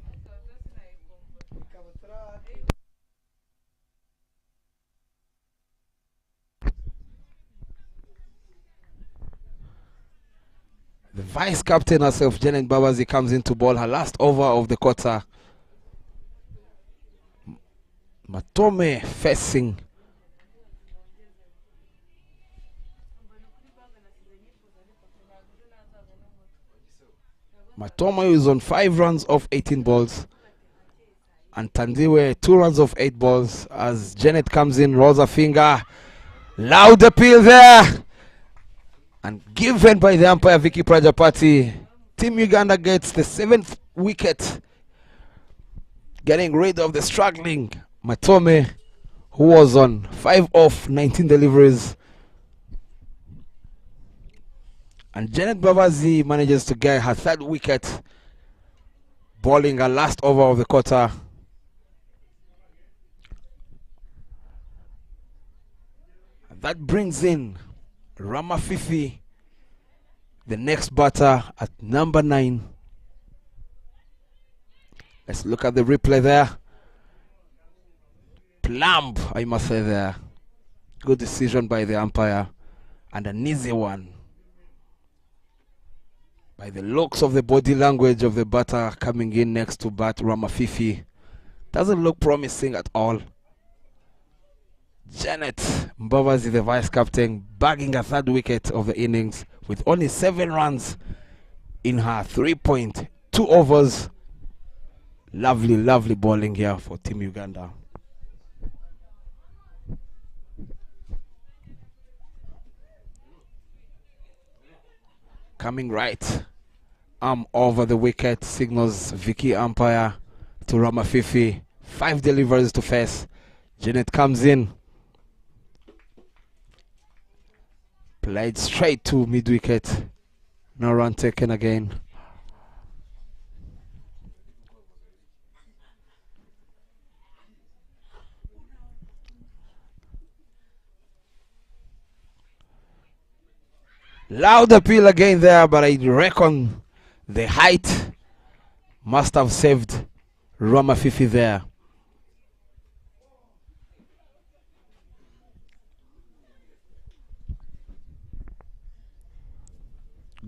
C: The vice captain herself, Janet Babazi, comes in to bowl her last over of the quarter. Matome facing Matoma is on 5 runs off 18 balls. And Tandiwe 2 runs off 8 balls. As Janet comes in, rolls a finger. Loud appeal there. And given by the umpire Vicky Prajapati. Team Uganda gets the 7th wicket. Getting rid of the struggling Matome, who was on 5 off 19 deliveries. And Janet Babazi manages to get her 3rd wicket, bowling her last over of the quarter. And that brings in Ramafifi, the next batter at number 9. Let's look at the replay there. Plumb, I must say there. Good decision by the umpire. And an easy one. By the looks of the body language of the batter coming in next to bat, Ramafifi doesn't look promising at all. Janet Mbabazi, the vice captain, bagging her 3rd wicket of the innings with only 7 runs in her 3.2 overs. Lovely, lovely bowling here for Team Uganda. Coming right, arm over the wicket, signals Vicky umpire to Ramafifi. 5 deliveries to face. Janet comes in, played straight to mid wicket. No run taken again. Loud appeal again there, but I reckon the height must have saved Ramafifi there.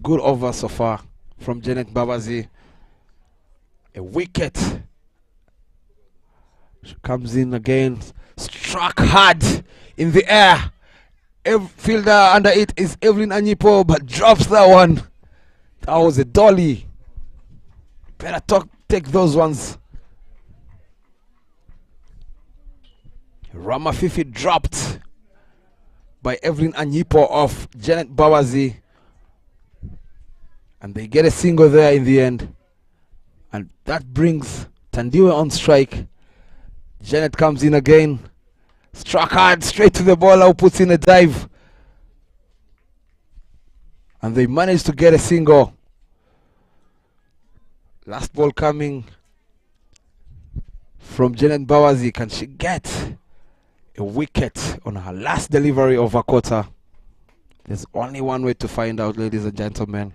C: Good over so far from Janet Babazi. A wicket. She comes in again, struck hard in the air. Fielder under it is Evelyn Anyipo, but drops that one. That was a dolly. Better take those ones. Ramafifi dropped by Evelyn Anyipo off Janet Babazi. And they get a single there in the end. And that brings Tandiwe on strike. Janet comes in again. Struck hard straight to the bowler who puts in a dive. And they managed to get a single. Last ball coming from Janet Babazi. Can she get a wicket on her last delivery of a quarter? There's only one way to find out, ladies and gentlemen.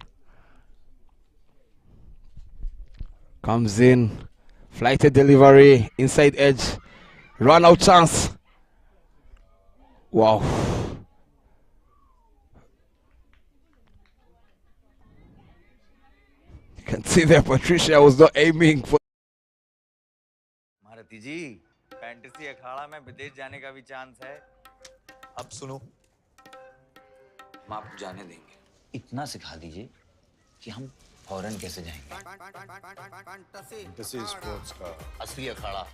C: Comes in, flighted delivery, inside edge, run out chance. Wow. You can see there Patricia was not aiming for.
E: मारती जी, fantasy अखाड़ा में विदेश जाने का भी chance है।
F: अब सुनो,
E: हम आपको जाने देंगे।
F: इतना सिखा दीजिए कि हम फौरन कैसे जाएंगे। फैंटेसी स्पोर्ट्स का असली अखाड़ा।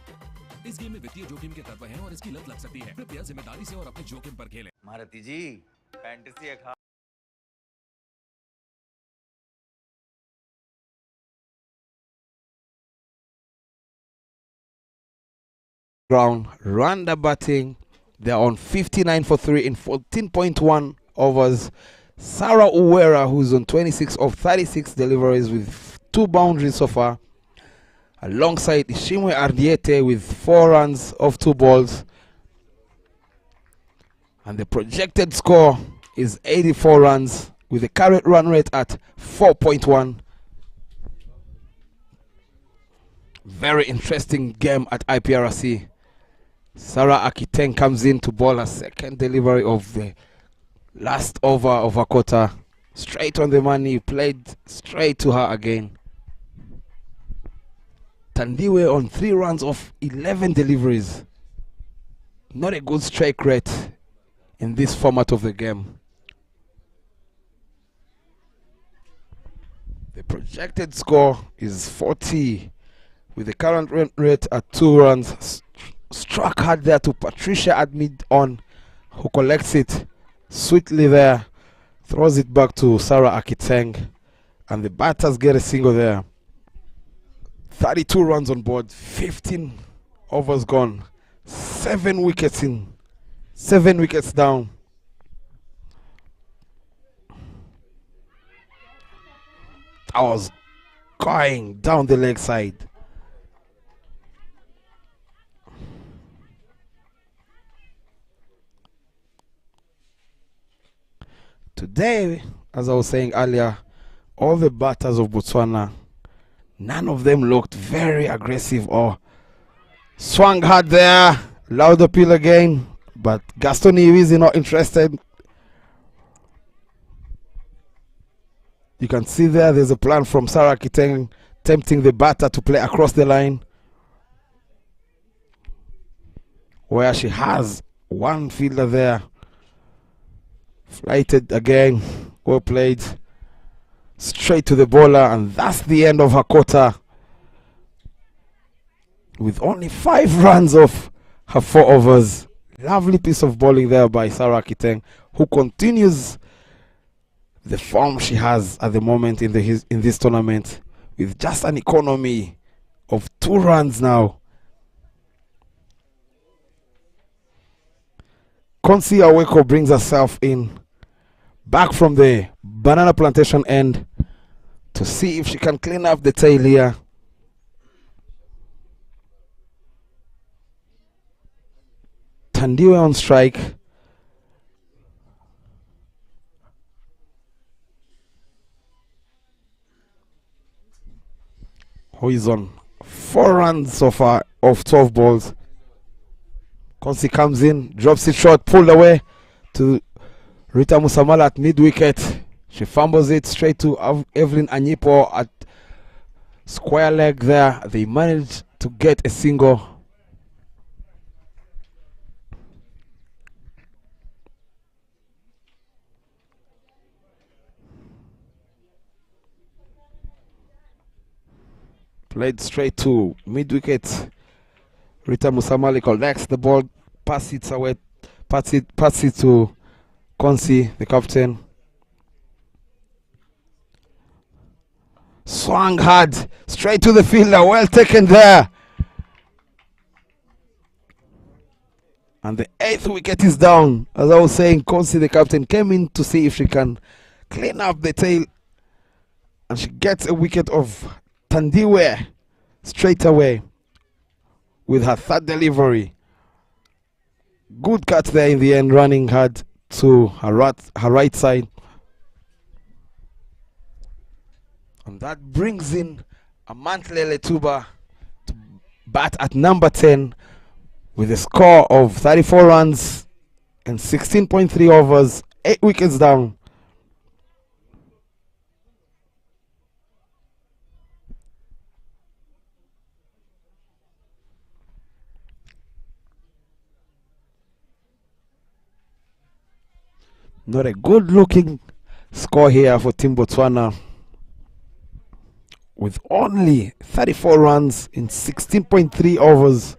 G: इस गेम में वित्तीय जोखिम के तत्व हैं और इसकी लत लग सकती है। कृपया जिम्मेदारी से और अपने जोखिम पर खेलें।
E: मारती जी, fantasy Akhara.
C: Ground, Rwanda batting. They're on 59 for 3 in 14.1 overs. Sarah Uwera, who's on 26 of 36 deliveries with 2 boundaries so far. alongside Ishimwe Ardiete with 4 runs off 2 balls. And the projected score is 84 runs with the current run rate at 4.1. Very interesting game at IPRC. Sarah Akiteng comes in to bowl a second delivery of the last over of a quarter. Straight on the money, played straight to her again. Tandiwe on 3 runs of 11 deliveries. Not a good strike rate in this format of the game. The projected score is 40 with the current run rate at 2 runs. Struck hard there to Patricia at mid on, who collects it sweetly there, throws it back to Sarah Akiteng, and the batters get a single there. 32 runs on board, 15 overs gone, 7 wickets in, 7 wickets down. I was going down the leg side. Today, as I was saying earlier, all the batters of Botswana, none of them looked very aggressive or swung hard there. Loud appeal again, but Gaston Iwizi not interested. You can see there's a plan from Sarah Kiteng tempting the batter to play across the line, where she has one fielder there. Flighted again, well played, straight to the bowler, and that's the end of her quarter. With only 5 runs off her 4 overs. Lovely piece of bowling there by Sarah Kiteng, who continues the form she has at the moment in this tournament, with just an economy of 2 runs now. Konsi Aweko brings herself in, back from the banana plantation end, to see if she can clean up the tail here. Tandiwe on strike. Who is on 4 runs so far off 12 balls. Konsi comes in, drops it short, pulled away to Rita Musamala at mid-wicket. She fumbles it straight to Evelyn Anyipo at square leg there. They managed to get a single. Played straight to mid-wicket. Rita Musamali collects the ball, pass it away, pass it to Konsi, the captain. Swung hard, straight to the fielder, well taken there. And the 8th wicket is down. As I was saying, Konsi, the captain, came in to see if she can clean up the tail. And she gets a wicket of Tandiwe straight away with her 3rd delivery. Good cut there in the end, running hard to her right side. And that brings in Amantle Letuba to bat at number 10 with a score of 34 runs and 16.3 overs, 8 wickets down. Not a good looking score here for Team Botswana, with only 34 runs in 16.3 overs.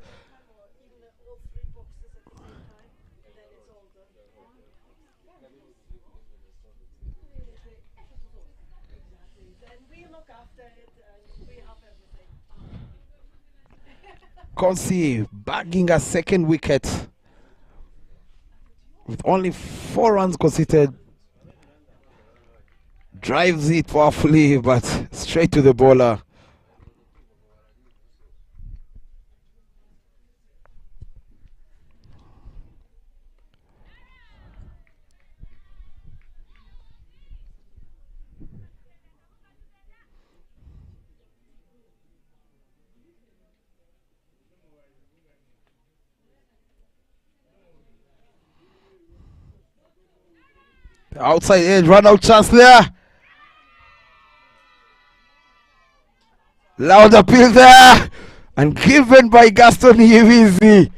C: Konsi bagging a 2nd wicket with only 4 runs conceded. Drives it powerfully, but straight to the bowler. Outside edge, run out chance there. Loud appeal there. And given by Gaston Yivizi.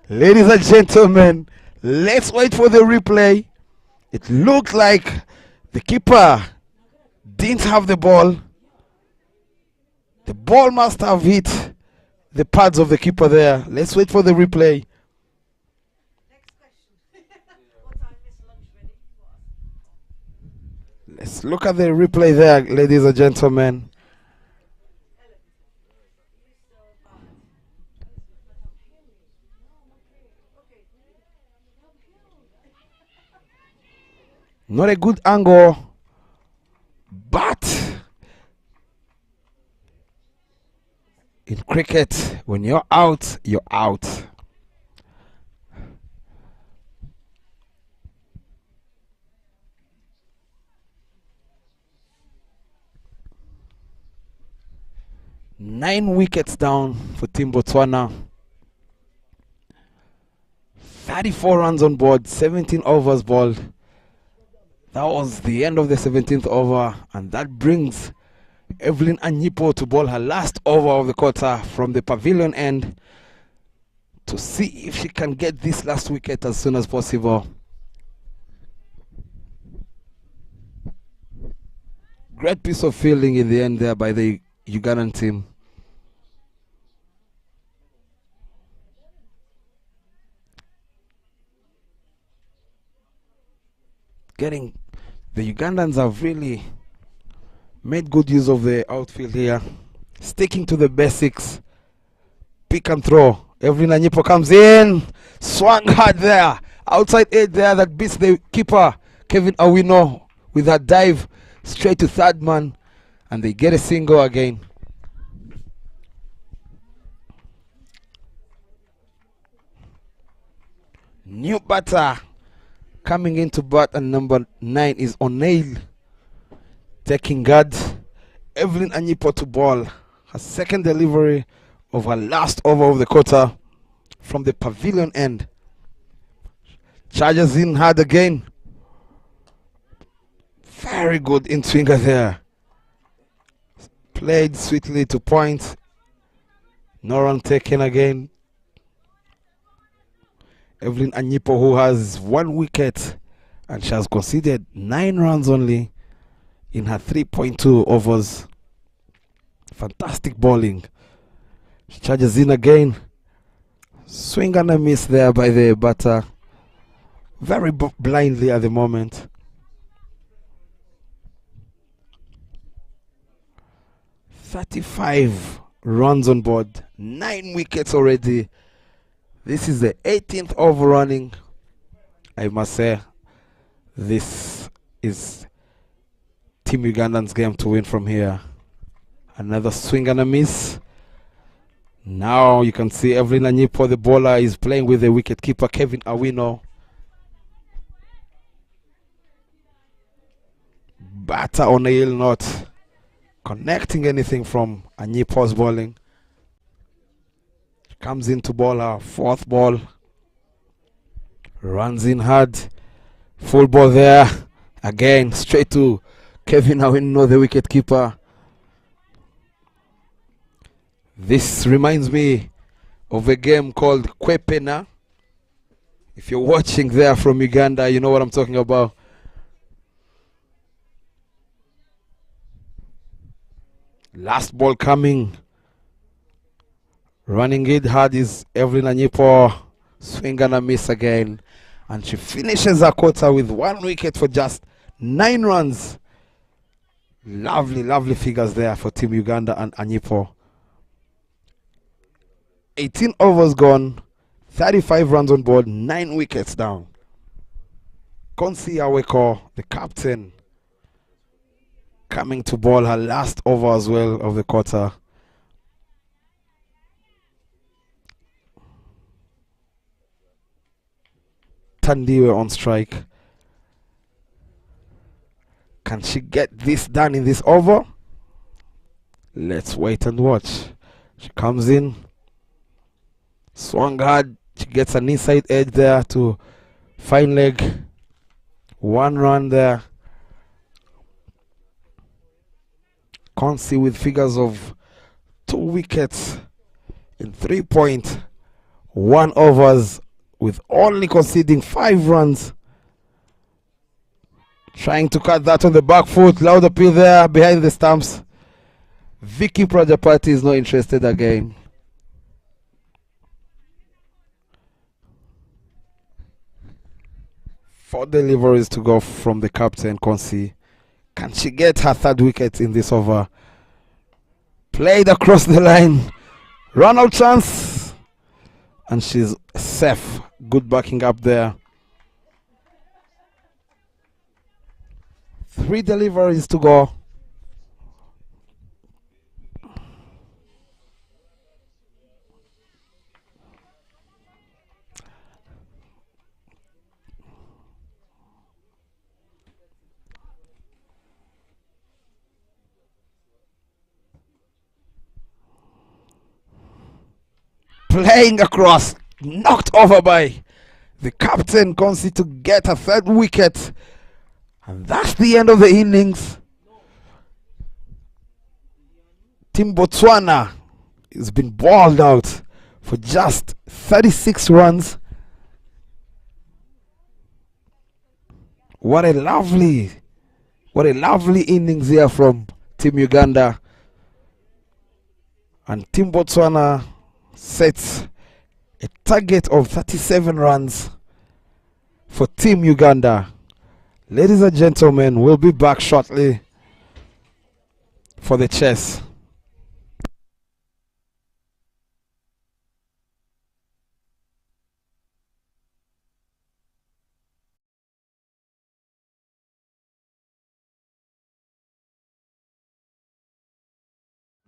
C: Ladies and gentlemen, let's wait for the replay. It looked like the keeper didn't have the ball. The ball must have hit the pads of the keeper there. Let's wait for the replay. Let's look at the replay there, ladies and gentlemen. Not a good angle, but in cricket, when you're out, you're out. Nine wickets down for Team Botswana. 34 runs on board, 17 overs bowled. That was the end of the 17th over, and that brings Evelyn Anyipo to bowl her last over of the quarter from the pavilion end to see if she can get this last wicket as soon as possible. Great piece of fielding in the end there by the Ugandan team. The Ugandans have really made good use of the outfield here, sticking to the basics. Pick and throw. Evelyn Anyipo comes in, swung hard there, outside edge there that beats the keeper Kevin Awino with a dive straight to third man, and they get a single again. New batter coming into bat, and number 9 is O'Neill taking guard. Evelyn Anyipo to ball her second delivery of her last over of the quarter from the pavilion end. Charges in hard again. Very good in swinger there. Played sweetly to point. No run taken again. Evelyn Anyipo, who has 1 wicket, and she has conceded 9 runs only in her 3.2 overs. Fantastic bowling. She charges in again. Swing and a miss there by the batter. Very blindly at the moment. 35 runs on board. 9 wickets already. This is the 18th over running. I must say, this is Team Ugandan's game to win from here. Another swing and a miss. Now you can see Evelyn Anyipo, the bowler, is playing with the wicket keeper Kevin Awino. Batter O'Neill not connecting anything from Anyipo's bowling. Comes in to bowl her 4th ball. Runs in hard. Full ball there. Again, straight to Kevin Awino, the wicket keeper. This reminds me of a game called Kwepena. If you're watching there from Uganda, you know what I'm talking about. Last ball coming. Running it hard is Evelyn Anyipo. Swing and a miss again. And she finishes her quarter with 1 wicket for just 9 runs. Lovely, lovely figures there for Team Uganda and Anyipo. 18 overs gone. 35 runs on board. 9 wickets down. Konsi Aweko, the captain, coming to bowl her last over as well of the quarter. Tandiwe on strike. Can she get this done in this over? Let's wait and watch. She comes in. Swung hard. She gets an inside edge there to fine leg. 1 run there. Consi with figures of 2 wickets in 3.1 overs, with only conceding 5 runs. Trying to cut that on the back foot. Loud appeal there behind the stumps. Vicky Prajapati is not interested again. Four deliveries to go from the captain, Consi. Can she get her 3rd wicket in this over? Played across the line. Run out chance. And she's safe. Good backing up there. 3 deliveries to go. Playing across, knocked over by the captain, Consi, to get a 3rd wicket. And that's the end of the innings. Team Botswana has been balled out for just 36 runs. What a lovely innings here from Team Uganda. And Team Botswana sets a target of 37 runs for Team Uganda. Ladies and gentlemen, we'll be back shortly for the chess.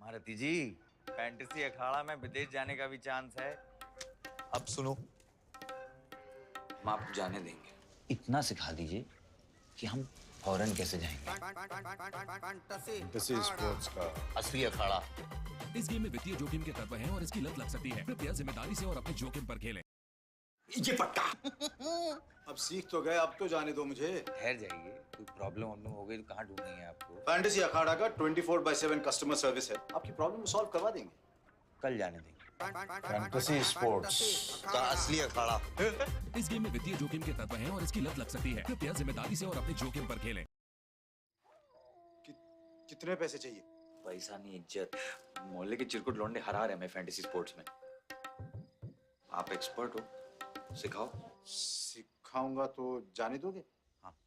E: मारती जी, fantasy अखाड़ा में विदेश जाने का भी chance है।
F: अब सुनो,
E: हम आपको जाने देंगे।
F: इतना सिखा दीजिए कि हम फौरन कैसे जाएंगे। फैंटेसी स्पोर्ट्स का असली अखाड़ा।
G: इस गेम में वित्तीय जोखिम के तत्व हैं और इसकी लत लग सकती है। कृपया जिम्मेदारी से और अपने जोखिम पर खेलें।
D: ये पक्का। अब सीख तो गए, अब तो जाने दो मुझे।
E: ठहर जाइए, कोई प्रॉब्लम हो गई तो कहाँ ढूंढेंगे आपको?
D: फैंटेसी अखाड़ा का 24/7 कस्टमर सर्विस है, आपकी प्रॉब्लम सॉल्व करवा देंगे।
E: कल जाने देंगे।
F: फैंटेसी स्पोर्ट्स का असली अखाड़ा।
G: इस गेम में वित्तीय जोखिम के तत्व हैं और इसकी लत लग सकती है। कृपया जिम्मेदारी से और अपने जोखिम पर खेलें।
D: कितने पैसे चाहिए?
E: पैसा नहीं, इज्जत। मोहल्ले के चिरकुट लौंडे हरा रहे हैं फैंटेसी स्पोर्ट्स में। आप एक्सपर्ट हो, सिखाओ।
D: सिखाऊंगा तो जाने दोगे?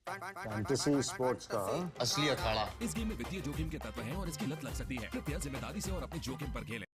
F: फैंटेसी स्पोर्ट्स का असली अखाड़ा।
G: इस गेम में वित्तीय जोखिम के तत्व हैं और इसकी लत लग सकती है। कृपया जिम्मेदारी से और अपने जोखिम पर खेलें।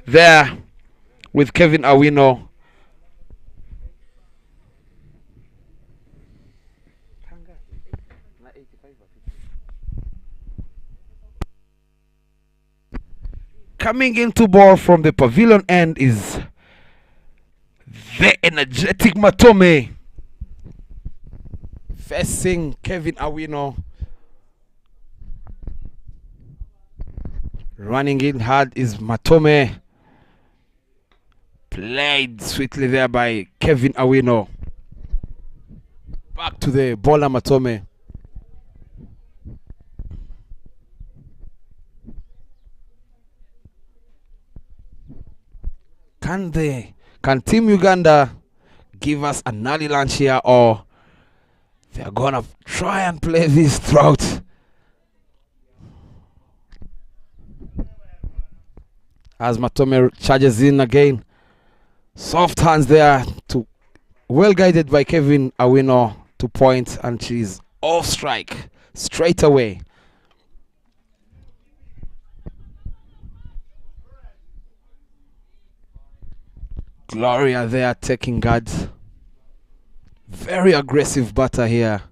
C: there with Kevin Awino. Coming into ball from the pavilion end is the energetic Matome facing Kevin Awino. Running in hard is Matome. Played sweetly there by Kevin Awino. Back to the bowler Matome. Can Team Uganda give us an early lunch here, or they're gonna try and play this throughout? As Matome charges in again. Soft hands there, to well guided by Kevin Awino to point, and she's off strike straight away. Gloria there taking guards. Very aggressive batter here.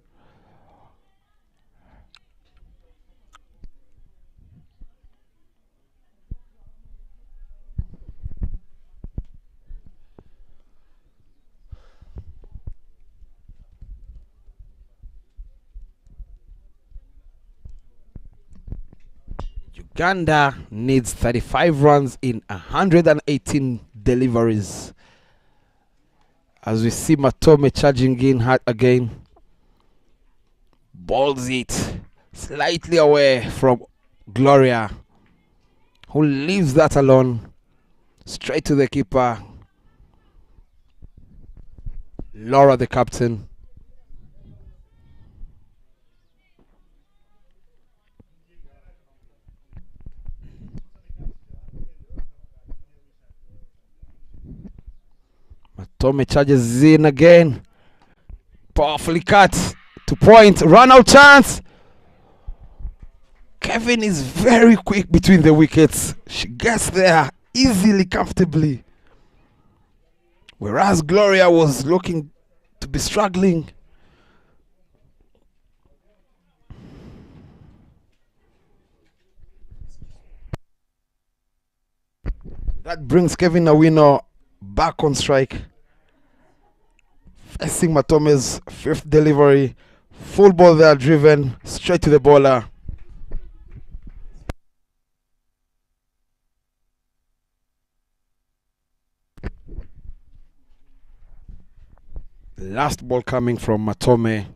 C: Uganda needs 35 runs in 118 deliveries. As we see Matome charging in hard again. Balls it slightly away from Gloria, who leaves that alone. Straight to the keeper. Laura, the captain. Matome charges in again. Powerfully cut to point. Run out chance. Kevin is very quick between the wickets. She gets there easily, comfortably. Whereas Gloria was looking to be struggling. That brings Kevin Awino back on strike. Facing Matome's fifth delivery. Full ball there, driven straight to the bowler. Last ball coming from Matome.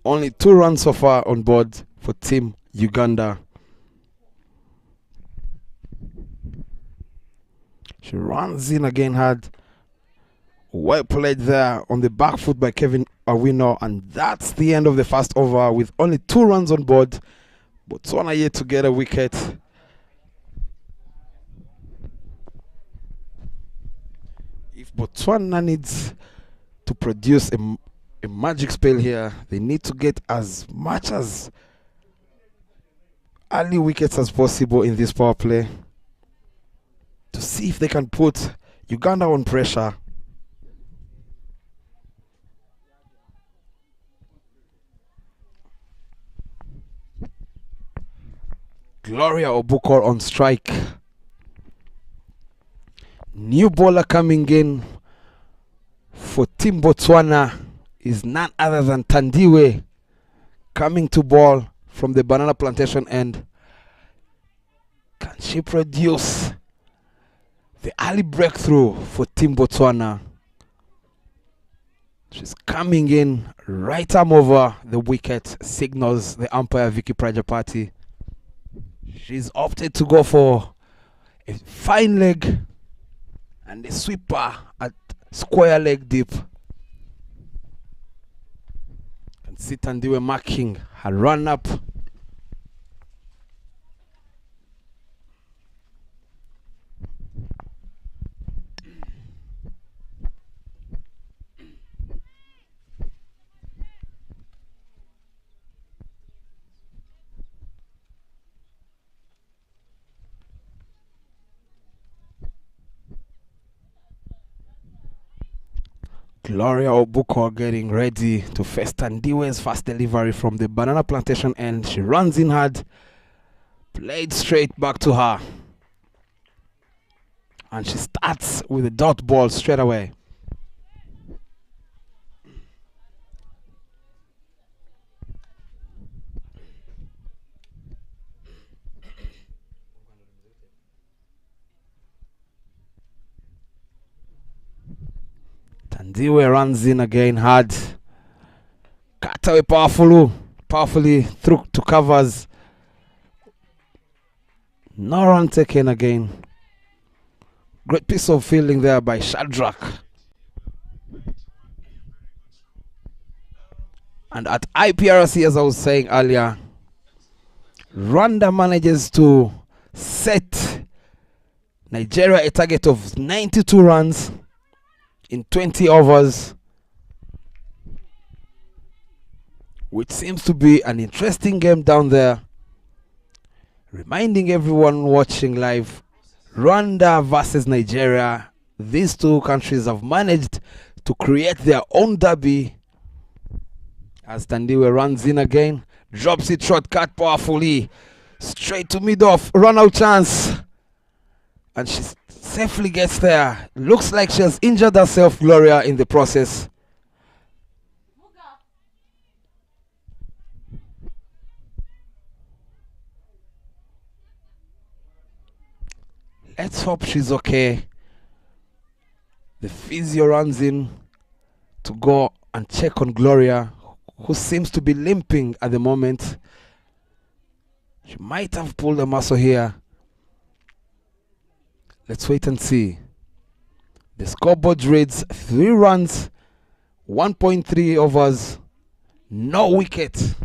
C: Only 2 runs so far on board for Team Uganda. She runs in again hard. Well played there on the back foot by Kevin Awino, and that's the end of the first over with only 2 runs on board. Botswana yet to get a wicket. If Botswana needs to produce a magic spell here, they need to get as much as early wickets as possible in this power play to see if they can put Uganda on pressure. Gloria Obukor on strike. New bowler coming in for Team Botswana is none other than Tandiwe, coming to ball from the banana plantation end. Can she produce the early breakthrough for Team Botswana? She's coming in, right arm over the wicket, signals the umpire Vicky Prajapati. She's opted to go for a fine leg and a sweeper at square leg deep. And Sitandiwe marking her run up. Gloria Obuko getting ready to face Tandiwe's fast delivery from the banana plantation end. She runs in hard, played straight back to her, and she starts with a dot ball straight away. Tandiwe runs in again hard. Cut away powerfully through to covers. No run taken again. Great piece of fielding there by Shadrach. And at IPRC, as I was saying earlier, Rwanda manages to set Nigeria a target of 92 runs in 20 overs, which seems to be an interesting game down there. Reminding everyone watching live, Rwanda versus Nigeria, these two countries have managed to create their own derby. As Tandiwe runs in again, drops it shortcut powerfully, straight to mid-off, run out chance, and she safely gets there. Looks like she has injured herself, Gloria, in the process. Let's hope she's okay. The physio runs in to go and check on Gloria, who seems to be limping at the moment. She might have pulled a muscle here. Let's wait and see. The scoreboard reads 3 runs, 1.3 overs, no wicket.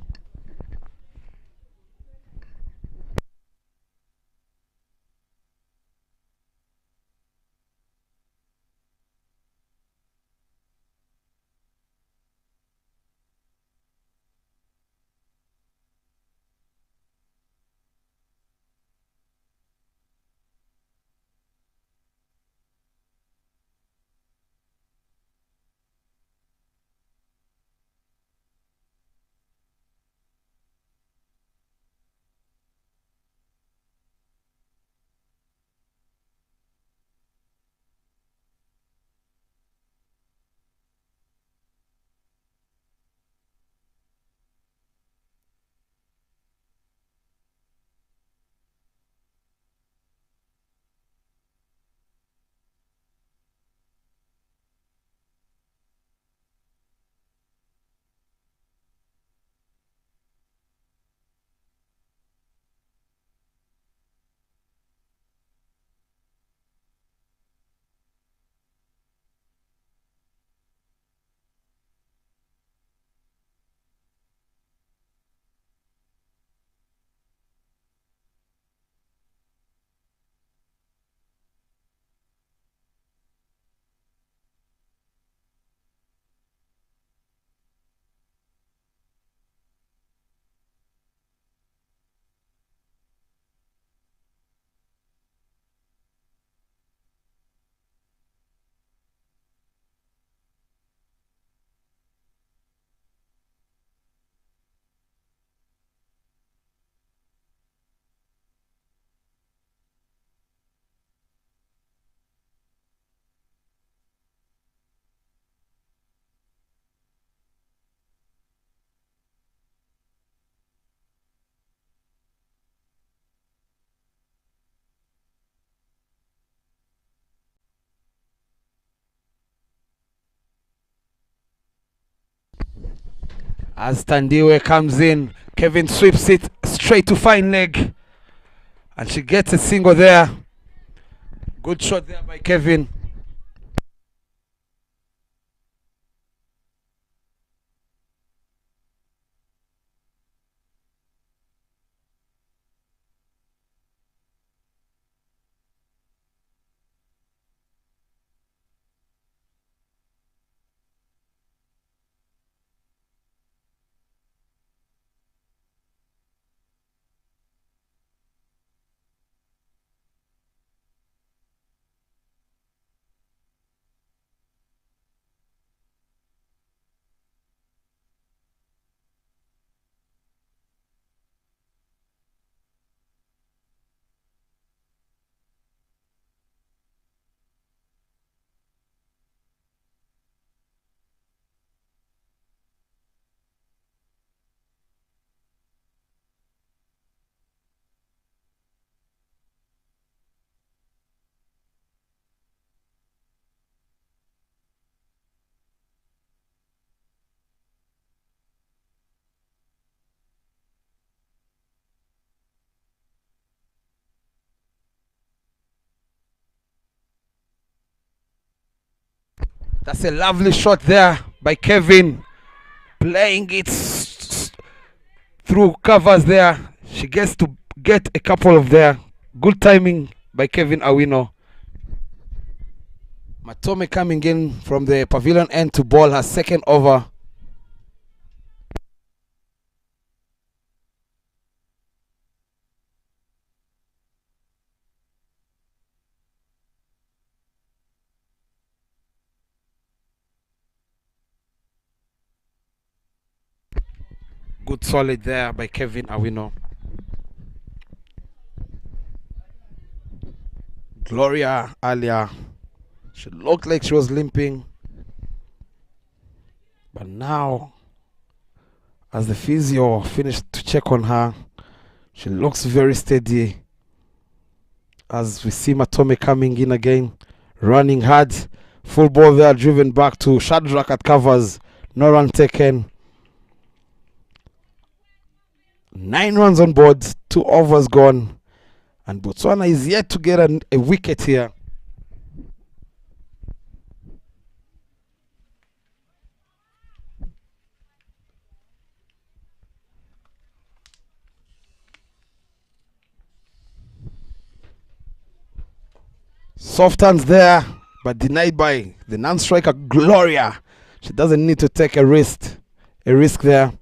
C: As Tandiwe comes in, Kevin sweeps it straight to fine leg, and she gets a single there. Good shot there by Kevin. That's a lovely shot there by Kevin. Playing it through covers there. She gets to get a couple of there. Good timing by Kevin Awino. Matome coming in from the pavilion end to ball her second over. Good solid there by Kevin Awino. Gloria earlier, she looked like she was limping, but now as the physio finished to check on her, she looks very steady. As we see Matome coming in again, running hard, full ball there, driven back to Shadrach at covers, no run taken. 9 runs on board, 2 overs gone, and Botswana is yet to get a wicket here. Soft hands there, but denied by the non-striker Gloria. She doesn't need to take a risk there.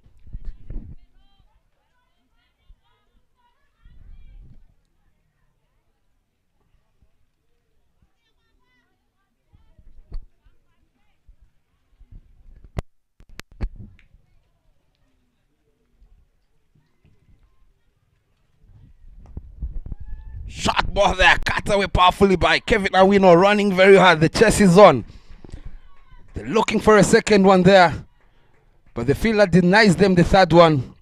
C: Shot ball there, cut away powerfully by Kevin Awino, running very hard. The chest is on. They're looking for a second one there, but the fielder denies them the third one.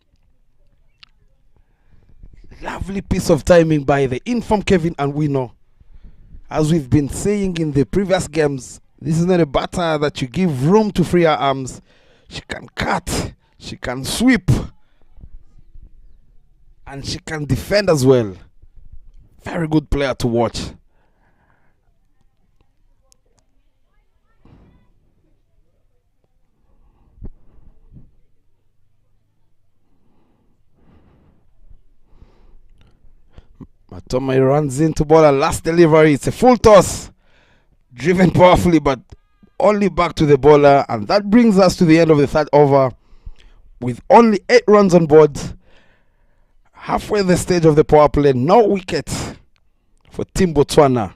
C: Lovely piece of timing by the informed Kevin Awino. As we've been saying in the previous games, this is not a batter that you give room to free her arms. She can cut, she can sweep, and she can defend as well. Very good player to watch. Matome runs into ball, last delivery. It's a full toss. Driven powerfully, but only back to the bowler. And that brings us to the end of the third over with only 8 runs on board. Halfway the stage of the power play, no wicket for Team Botswana.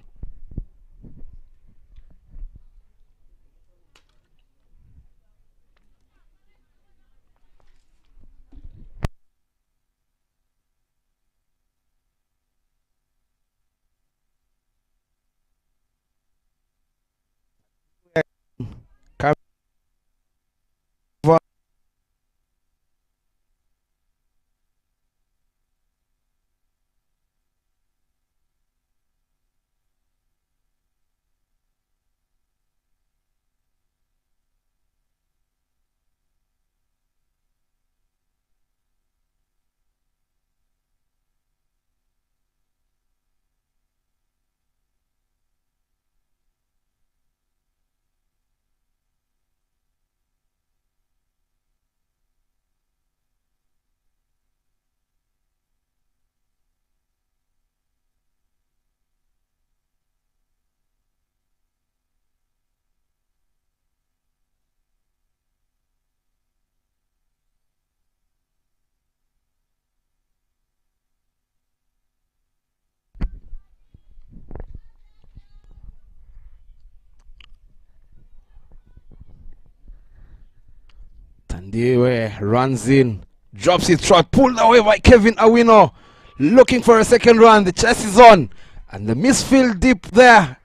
C: Tandiwe runs in, drops it short, pulled away by Kevin Awino, looking for a second run. The chest is on, and the misfield deep there,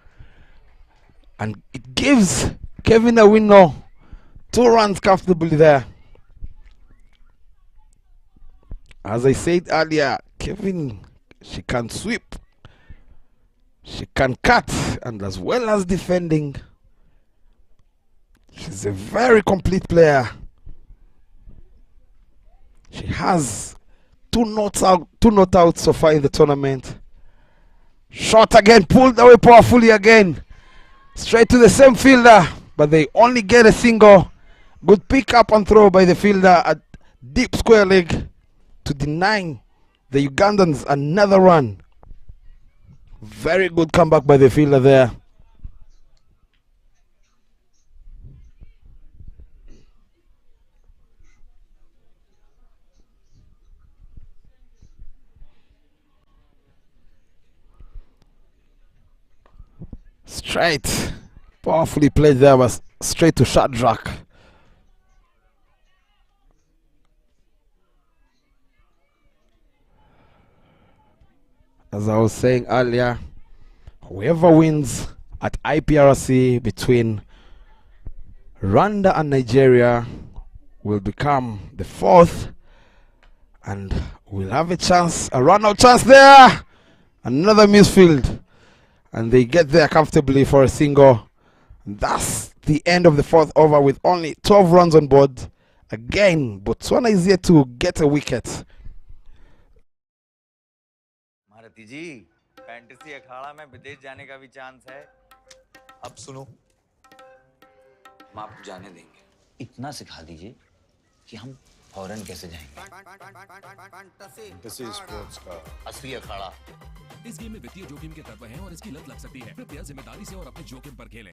C: and it gives Kevin Awino 2 runs comfortably there. As I said earlier, Kevin, she can sweep, she can cut, and as well as defending, she's a very complete player. She has 2 not outs so far in the tournament. Shot again, pulled away powerfully again. Straight to the same fielder. but they only get a single. Good pick up and throw by the fielder at deep square leg to deny the Ugandans another run. Very good comeback by the fielder there. Straight. Powerfully played there, was straight to Shadrach. As I was saying earlier, whoever wins at IPRC between Rwanda and Nigeria will become the fourth, and we'll have a chance, a run-out chance there. Another misfield, and they get there comfortably for a single. That's the end of the fourth over with only 12 runs on board. Again, Botswana is here to get a wicket.
E: मारती जी, fantasy अखाड़ा में विदेश जाने का भी chance है। अब सुनो, हम आपको जाने देंगे। इतना सिखा दीजिए कि हम फॉरेन कैसे जाएंगे।
F: फैंटेसी स्पोर्ट्स का
E: असली अखाड़ा।
G: इस गेम में वित्तीय जोखिम के तत्व हैं और इसकी लत लग सकती है। कृपया जिम्मेदारी से और अपने जोखिम पर खेलें।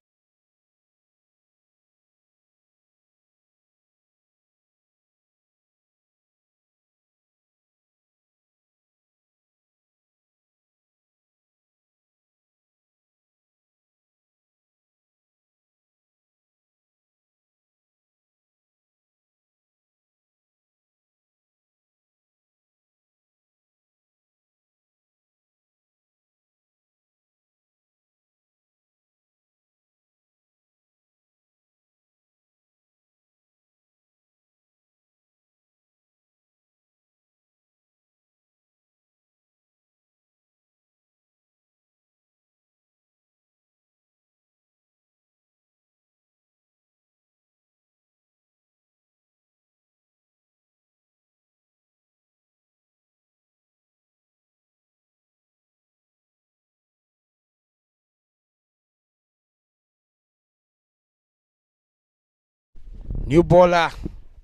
C: New bowler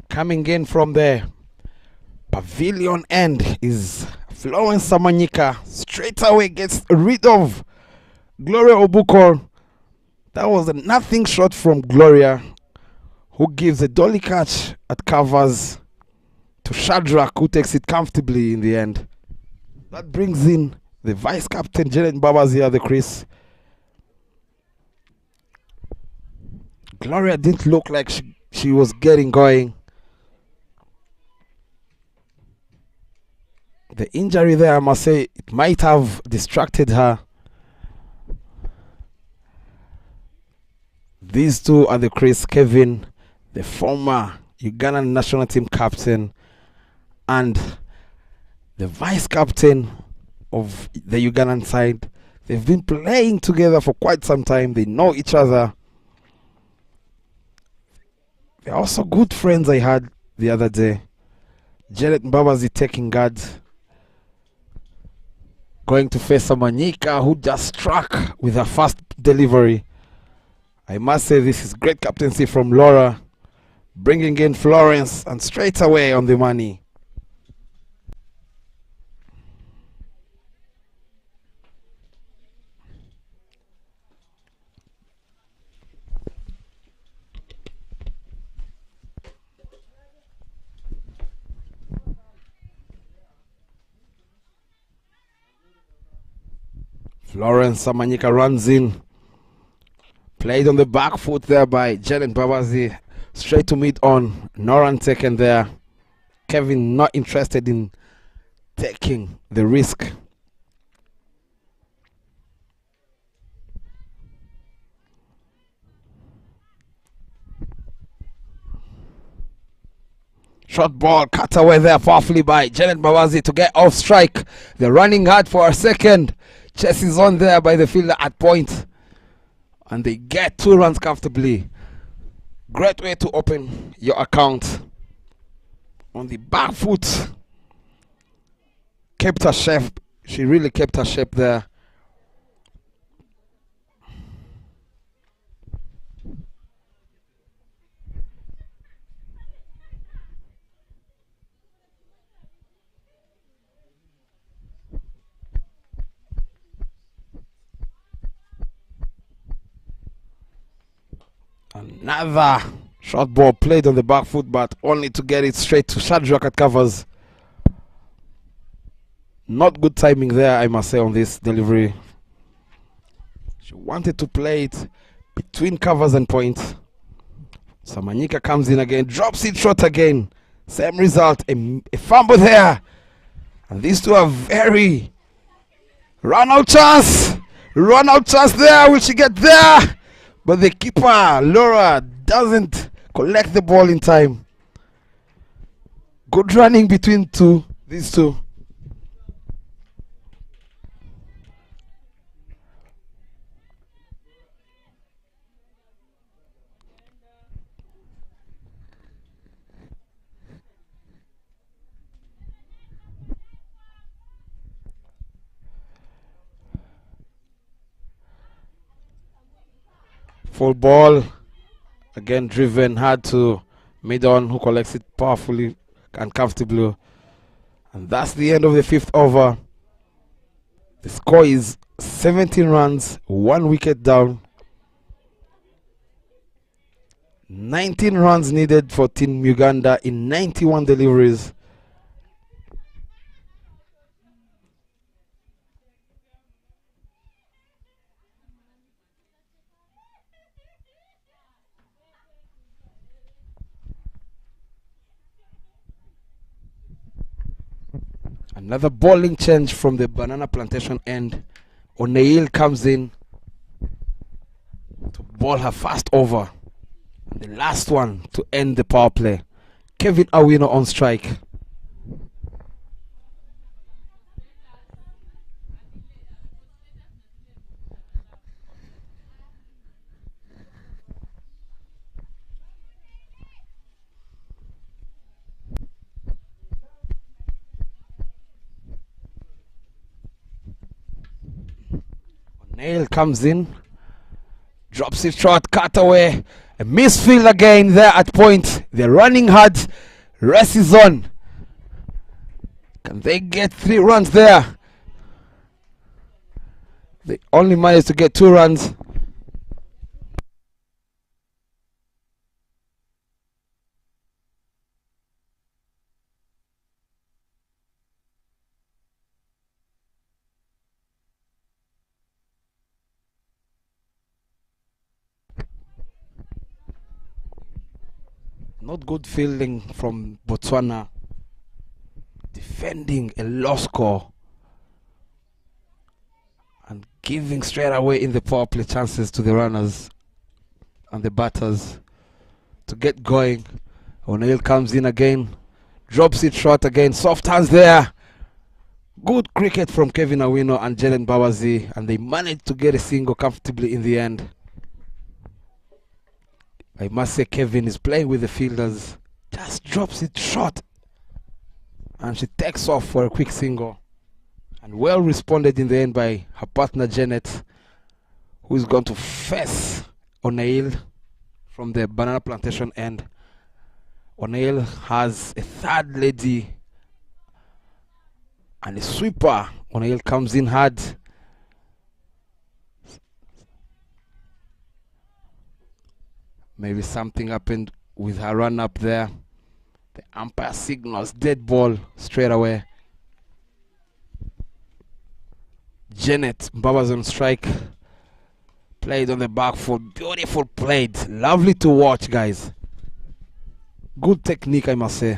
C: coming in from the pavilion end is Florence Samanyika. Straight away gets rid of Gloria Obukor. That was a nothing shot from Gloria, who gives a dolly catch at covers to Shadrach, who takes it comfortably in the end. That brings in the vice captain Janet Mbabazi at the crease. Gloria didn't look like she was getting going. The injury there, I must say, it might have distracted her. These two are the crease, Kevin, the former Ugandan national team captain, and the vice captain of the Ugandan side. They've been playing together for quite some time. They know each other. They're also good friends, I heard the other day. Janet Mbabazi taking guard, going to face Samanyika, who just struck with her first delivery. I must say this is great captaincy from Laura, bringing in Florence and straight away on the money. Florence Samanyika runs in. Played on the back foot there by Janet Babazi. Straight to mid on. No run taken there. Kevin not interested in taking the risk. Short ball cut away there powerfully by Janet Babazi to get off strike. They're running hard for a second. Chess is on there by the fielder at point. And they get 2 runs comfortably. Great way to open your account. On the back foot. Kept her shape. She really kept her shape there. Another short ball played on the back foot, but only to get it straight to Shadrach at covers. Not good timing there, I must say, on this delivery. She wanted to play it between covers and points. Samanyika comes in again, drops it short again. Same result, a fumble there. And these two are very... Run out chance there. Will she get there? But the keeper, Laura, doesn't collect the ball in time. Good running between these two. Full ball, again driven hard to mid-on, who collects it powerfully and comfortably. And that's the end of the 5th over. The score is 17 runs, 1 wicket down. 19 runs needed for Team Uganda in 91 deliveries. Another bowling change from the banana plantation end. O'Neill comes in to bowl her first over. And the last one to end the power play. Kevin Awino on strike. O'Neill comes in, drops it short, cut away. A misfield again there at point. They're running hard. Rest is on. Can they get 3 runs there? They only managed to get 2 runs. Not good fielding from Botswana. Defending a low score. And giving straight away in the power play chances to the runners and the batters to get going. O'Neill comes in again. Drops it short again. Soft hands there. Good cricket from Kevin Awino and Jalen Bawazi. And they managed to get a single comfortably in the end. I must say Kevin is playing with the fielders. Just drops it short. And she takes off for a quick single. And well responded in the end by her partner Janet, who is going to face O'Neill from the banana plantation end. O'Neill has a third lady and a sweeper. O'Neill comes in hard. Maybe something happened with her run up there. The umpire signals dead ball straight away. Janet Mbaba's on strike. Played on the back foot. Beautiful played. Lovely to watch, guys. Good technique, I must say.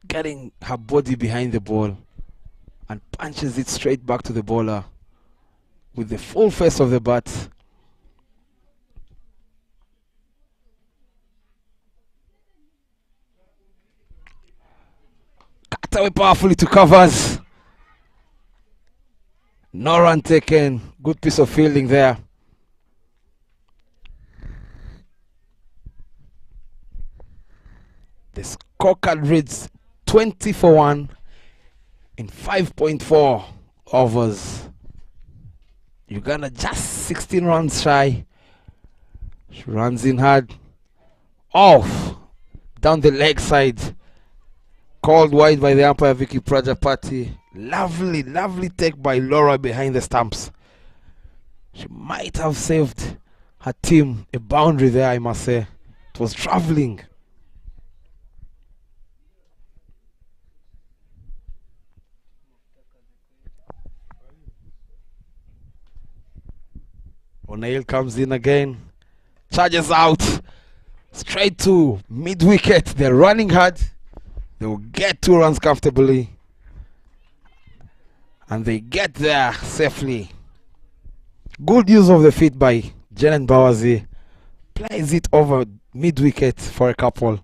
C: Getting her body behind the ball and punches it straight back to the bowler with the full face of the bat. Cut away powerfully to covers. No run taken. Good piece of fielding there. The scorecard reads 20 for 1 in 5.4 overs. Uganda just 16 runs shy. She runs in hard. Off. Down the leg side. Called wide by the umpire Vicky Prajapati. Lovely, lovely take by Laura behind the stumps. She might have saved her team a boundary there, I must say. It was traveling. O'Neill comes in again, charges out, straight to mid-wicket. They're running hard. They will get 2 runs comfortably. And they get there safely. Good use of the feet by Janet Bawazi. Plays it over mid-wicket for a couple.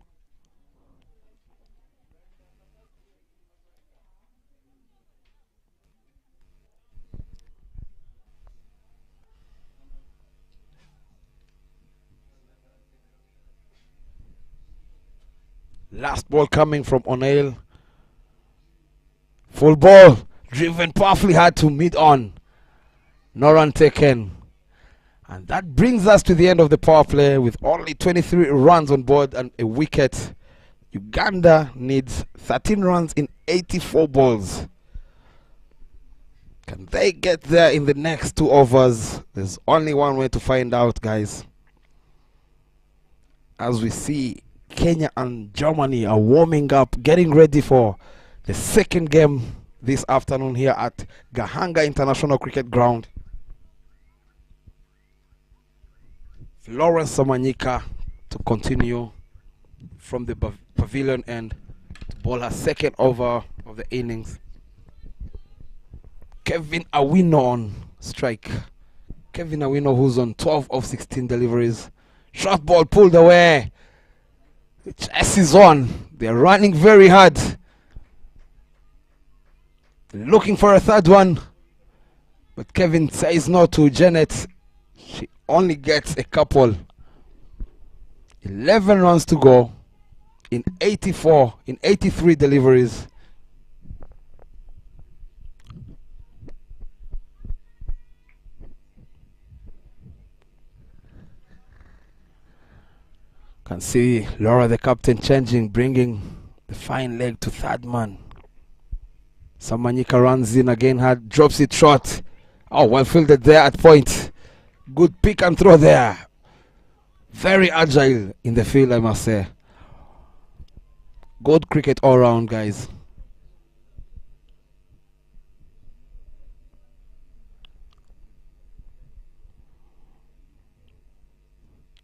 C: Last ball coming from O'Neill. Full ball, driven powerfully hard to mid-on. No run taken. And that brings us to the end of the power play with only 23 runs on board and a wicket. Uganda needs 13 runs in 84 balls. Can they get there in the next 2 overs? There's only one way to find out, guys. As we see, Kenya and Germany are warming up, getting ready for the second game this afternoon here at Gahanga International Cricket Ground. Lawrence Samanyika to continue from the pavilion end to bowl her second over of the innings. Kevin Awino on strike. Kevin Awino, who's on 12 of 16 deliveries. Short ball pulled away. The chase is on. They're running very hard. They're looking for a third one. But Kevin says no to Janet. She only gets a couple. 11 runs to go in 83 deliveries. Can see Laura, the captain, changing, bringing the fine leg to third man. Samanyika runs in again, hard, drops it short. Oh, well fielded there at point. Good pick and throw there. Very agile in the field, I must say. Good cricket all round, guys.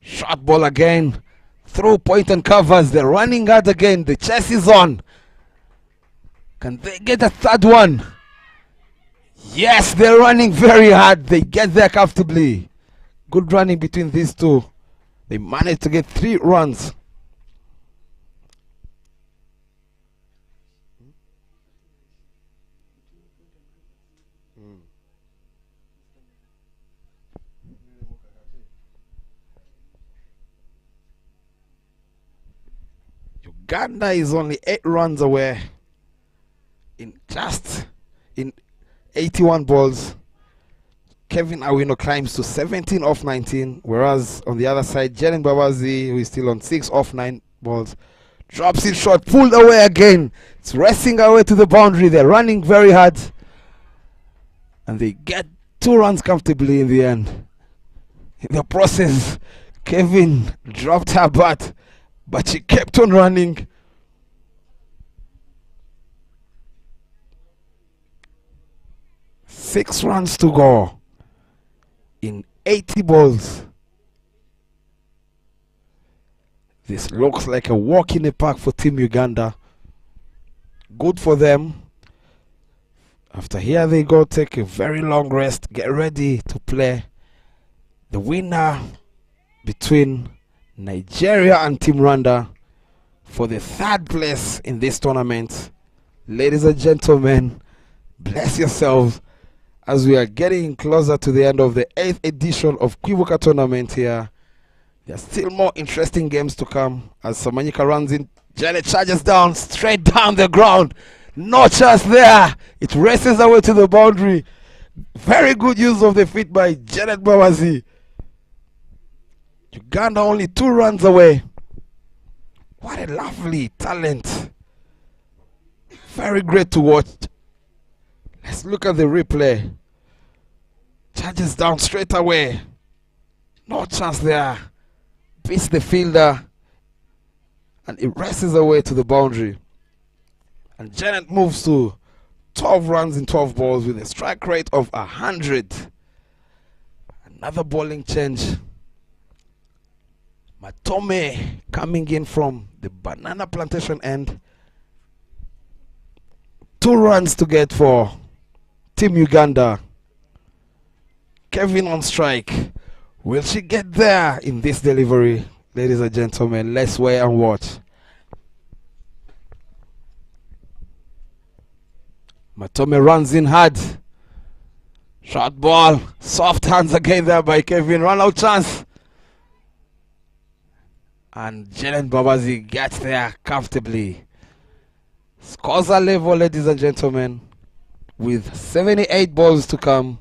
C: Short ball again. Through point and covers. They're running hard again. The chase is on. Can they get a third one? Yes, they're running very hard. They get there comfortably. Good running between these two. They managed to get 3 runs. Uganda is only 8 runs away in 81 balls. Kevin Awino climbs to 17 off 19, whereas on the other side, Jenen Babazi, who is still on 6 off 9 balls, drops it short, pulled away again. It's racing away to the boundary. They're running very hard, and they get 2 runs comfortably in the end. In the process, Kevin dropped her bat, but she kept on running. Six runs to go in 80 balls. This looks like a walk in the park for Team Uganda. Good for them. After here they go take a very long rest, get ready to play the winner between Nigeria and Team Rwanda for the 3rd place in this tournament. Ladies and gentlemen, bless yourselves as we are getting closer to the end of the 8th edition of Kwibuka tournament here. There are still more interesting games to come as Samanyika runs in. Janet charges down, straight down the ground. No chance there. It races away to the boundary. Very good use of the feet by Janet Bawazi. Uganda only 2 runs away. What a lovely talent. Very great to watch. Let's look at the replay. Charges down straight away. No chance there. Beats the fielder. And it races away to the boundary. And Janet moves to 12 runs in 12 balls with a strike rate of 100. Another bowling change. Matome coming in from the banana plantation end. 2 runs to get for Team Uganda. Kevin on strike. Will she get there in this delivery? Ladies and gentlemen, let's wait and watch. Matome runs in hard. Short ball. Soft hands again there by Kevin. Run out chance. And Janet Babazi gets there comfortably. Scores are level, ladies and gentlemen. With 78 balls to come.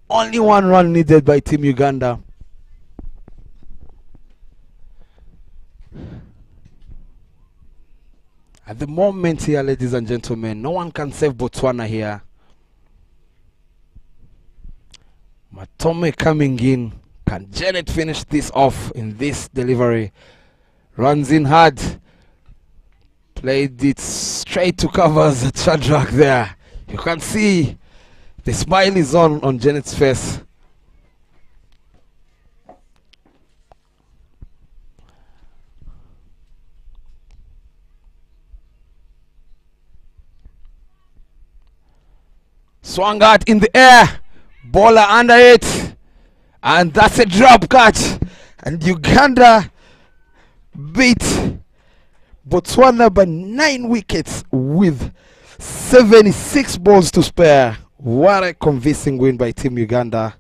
C: Only 1 run needed by Team Uganda. At the moment here, ladies and gentlemen, no one can save Botswana here. Matome coming in. Can Janet finish this off in this delivery? Runs in hard. Played it straight to covers at Shadrach there. You can see the smile is on Janet's face. Swung out in the air. Bowler under it. And that's a drop catch. And Uganda beat Botswana by 9 wickets with 76 balls to spare. What a convincing win by Team Uganda.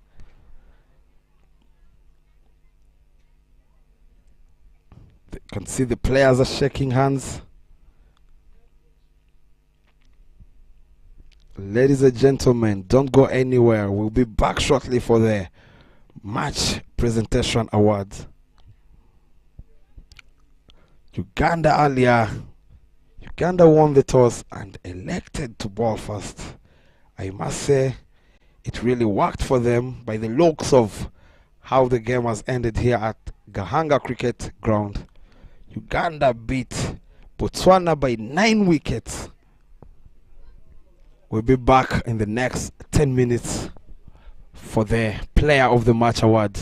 C: You can see the players are shaking hands. Ladies and gentlemen, don't go anywhere. We'll be back shortly for the match presentation awards. Uganda earlier. Uganda won the toss and elected to bowl first. I must say, it really worked for them by the looks of how the game has ended here at Gahanga Cricket Ground. Uganda beat Botswana by 9 wickets. We'll be back in the next 10 minutes for the Player of the Match award.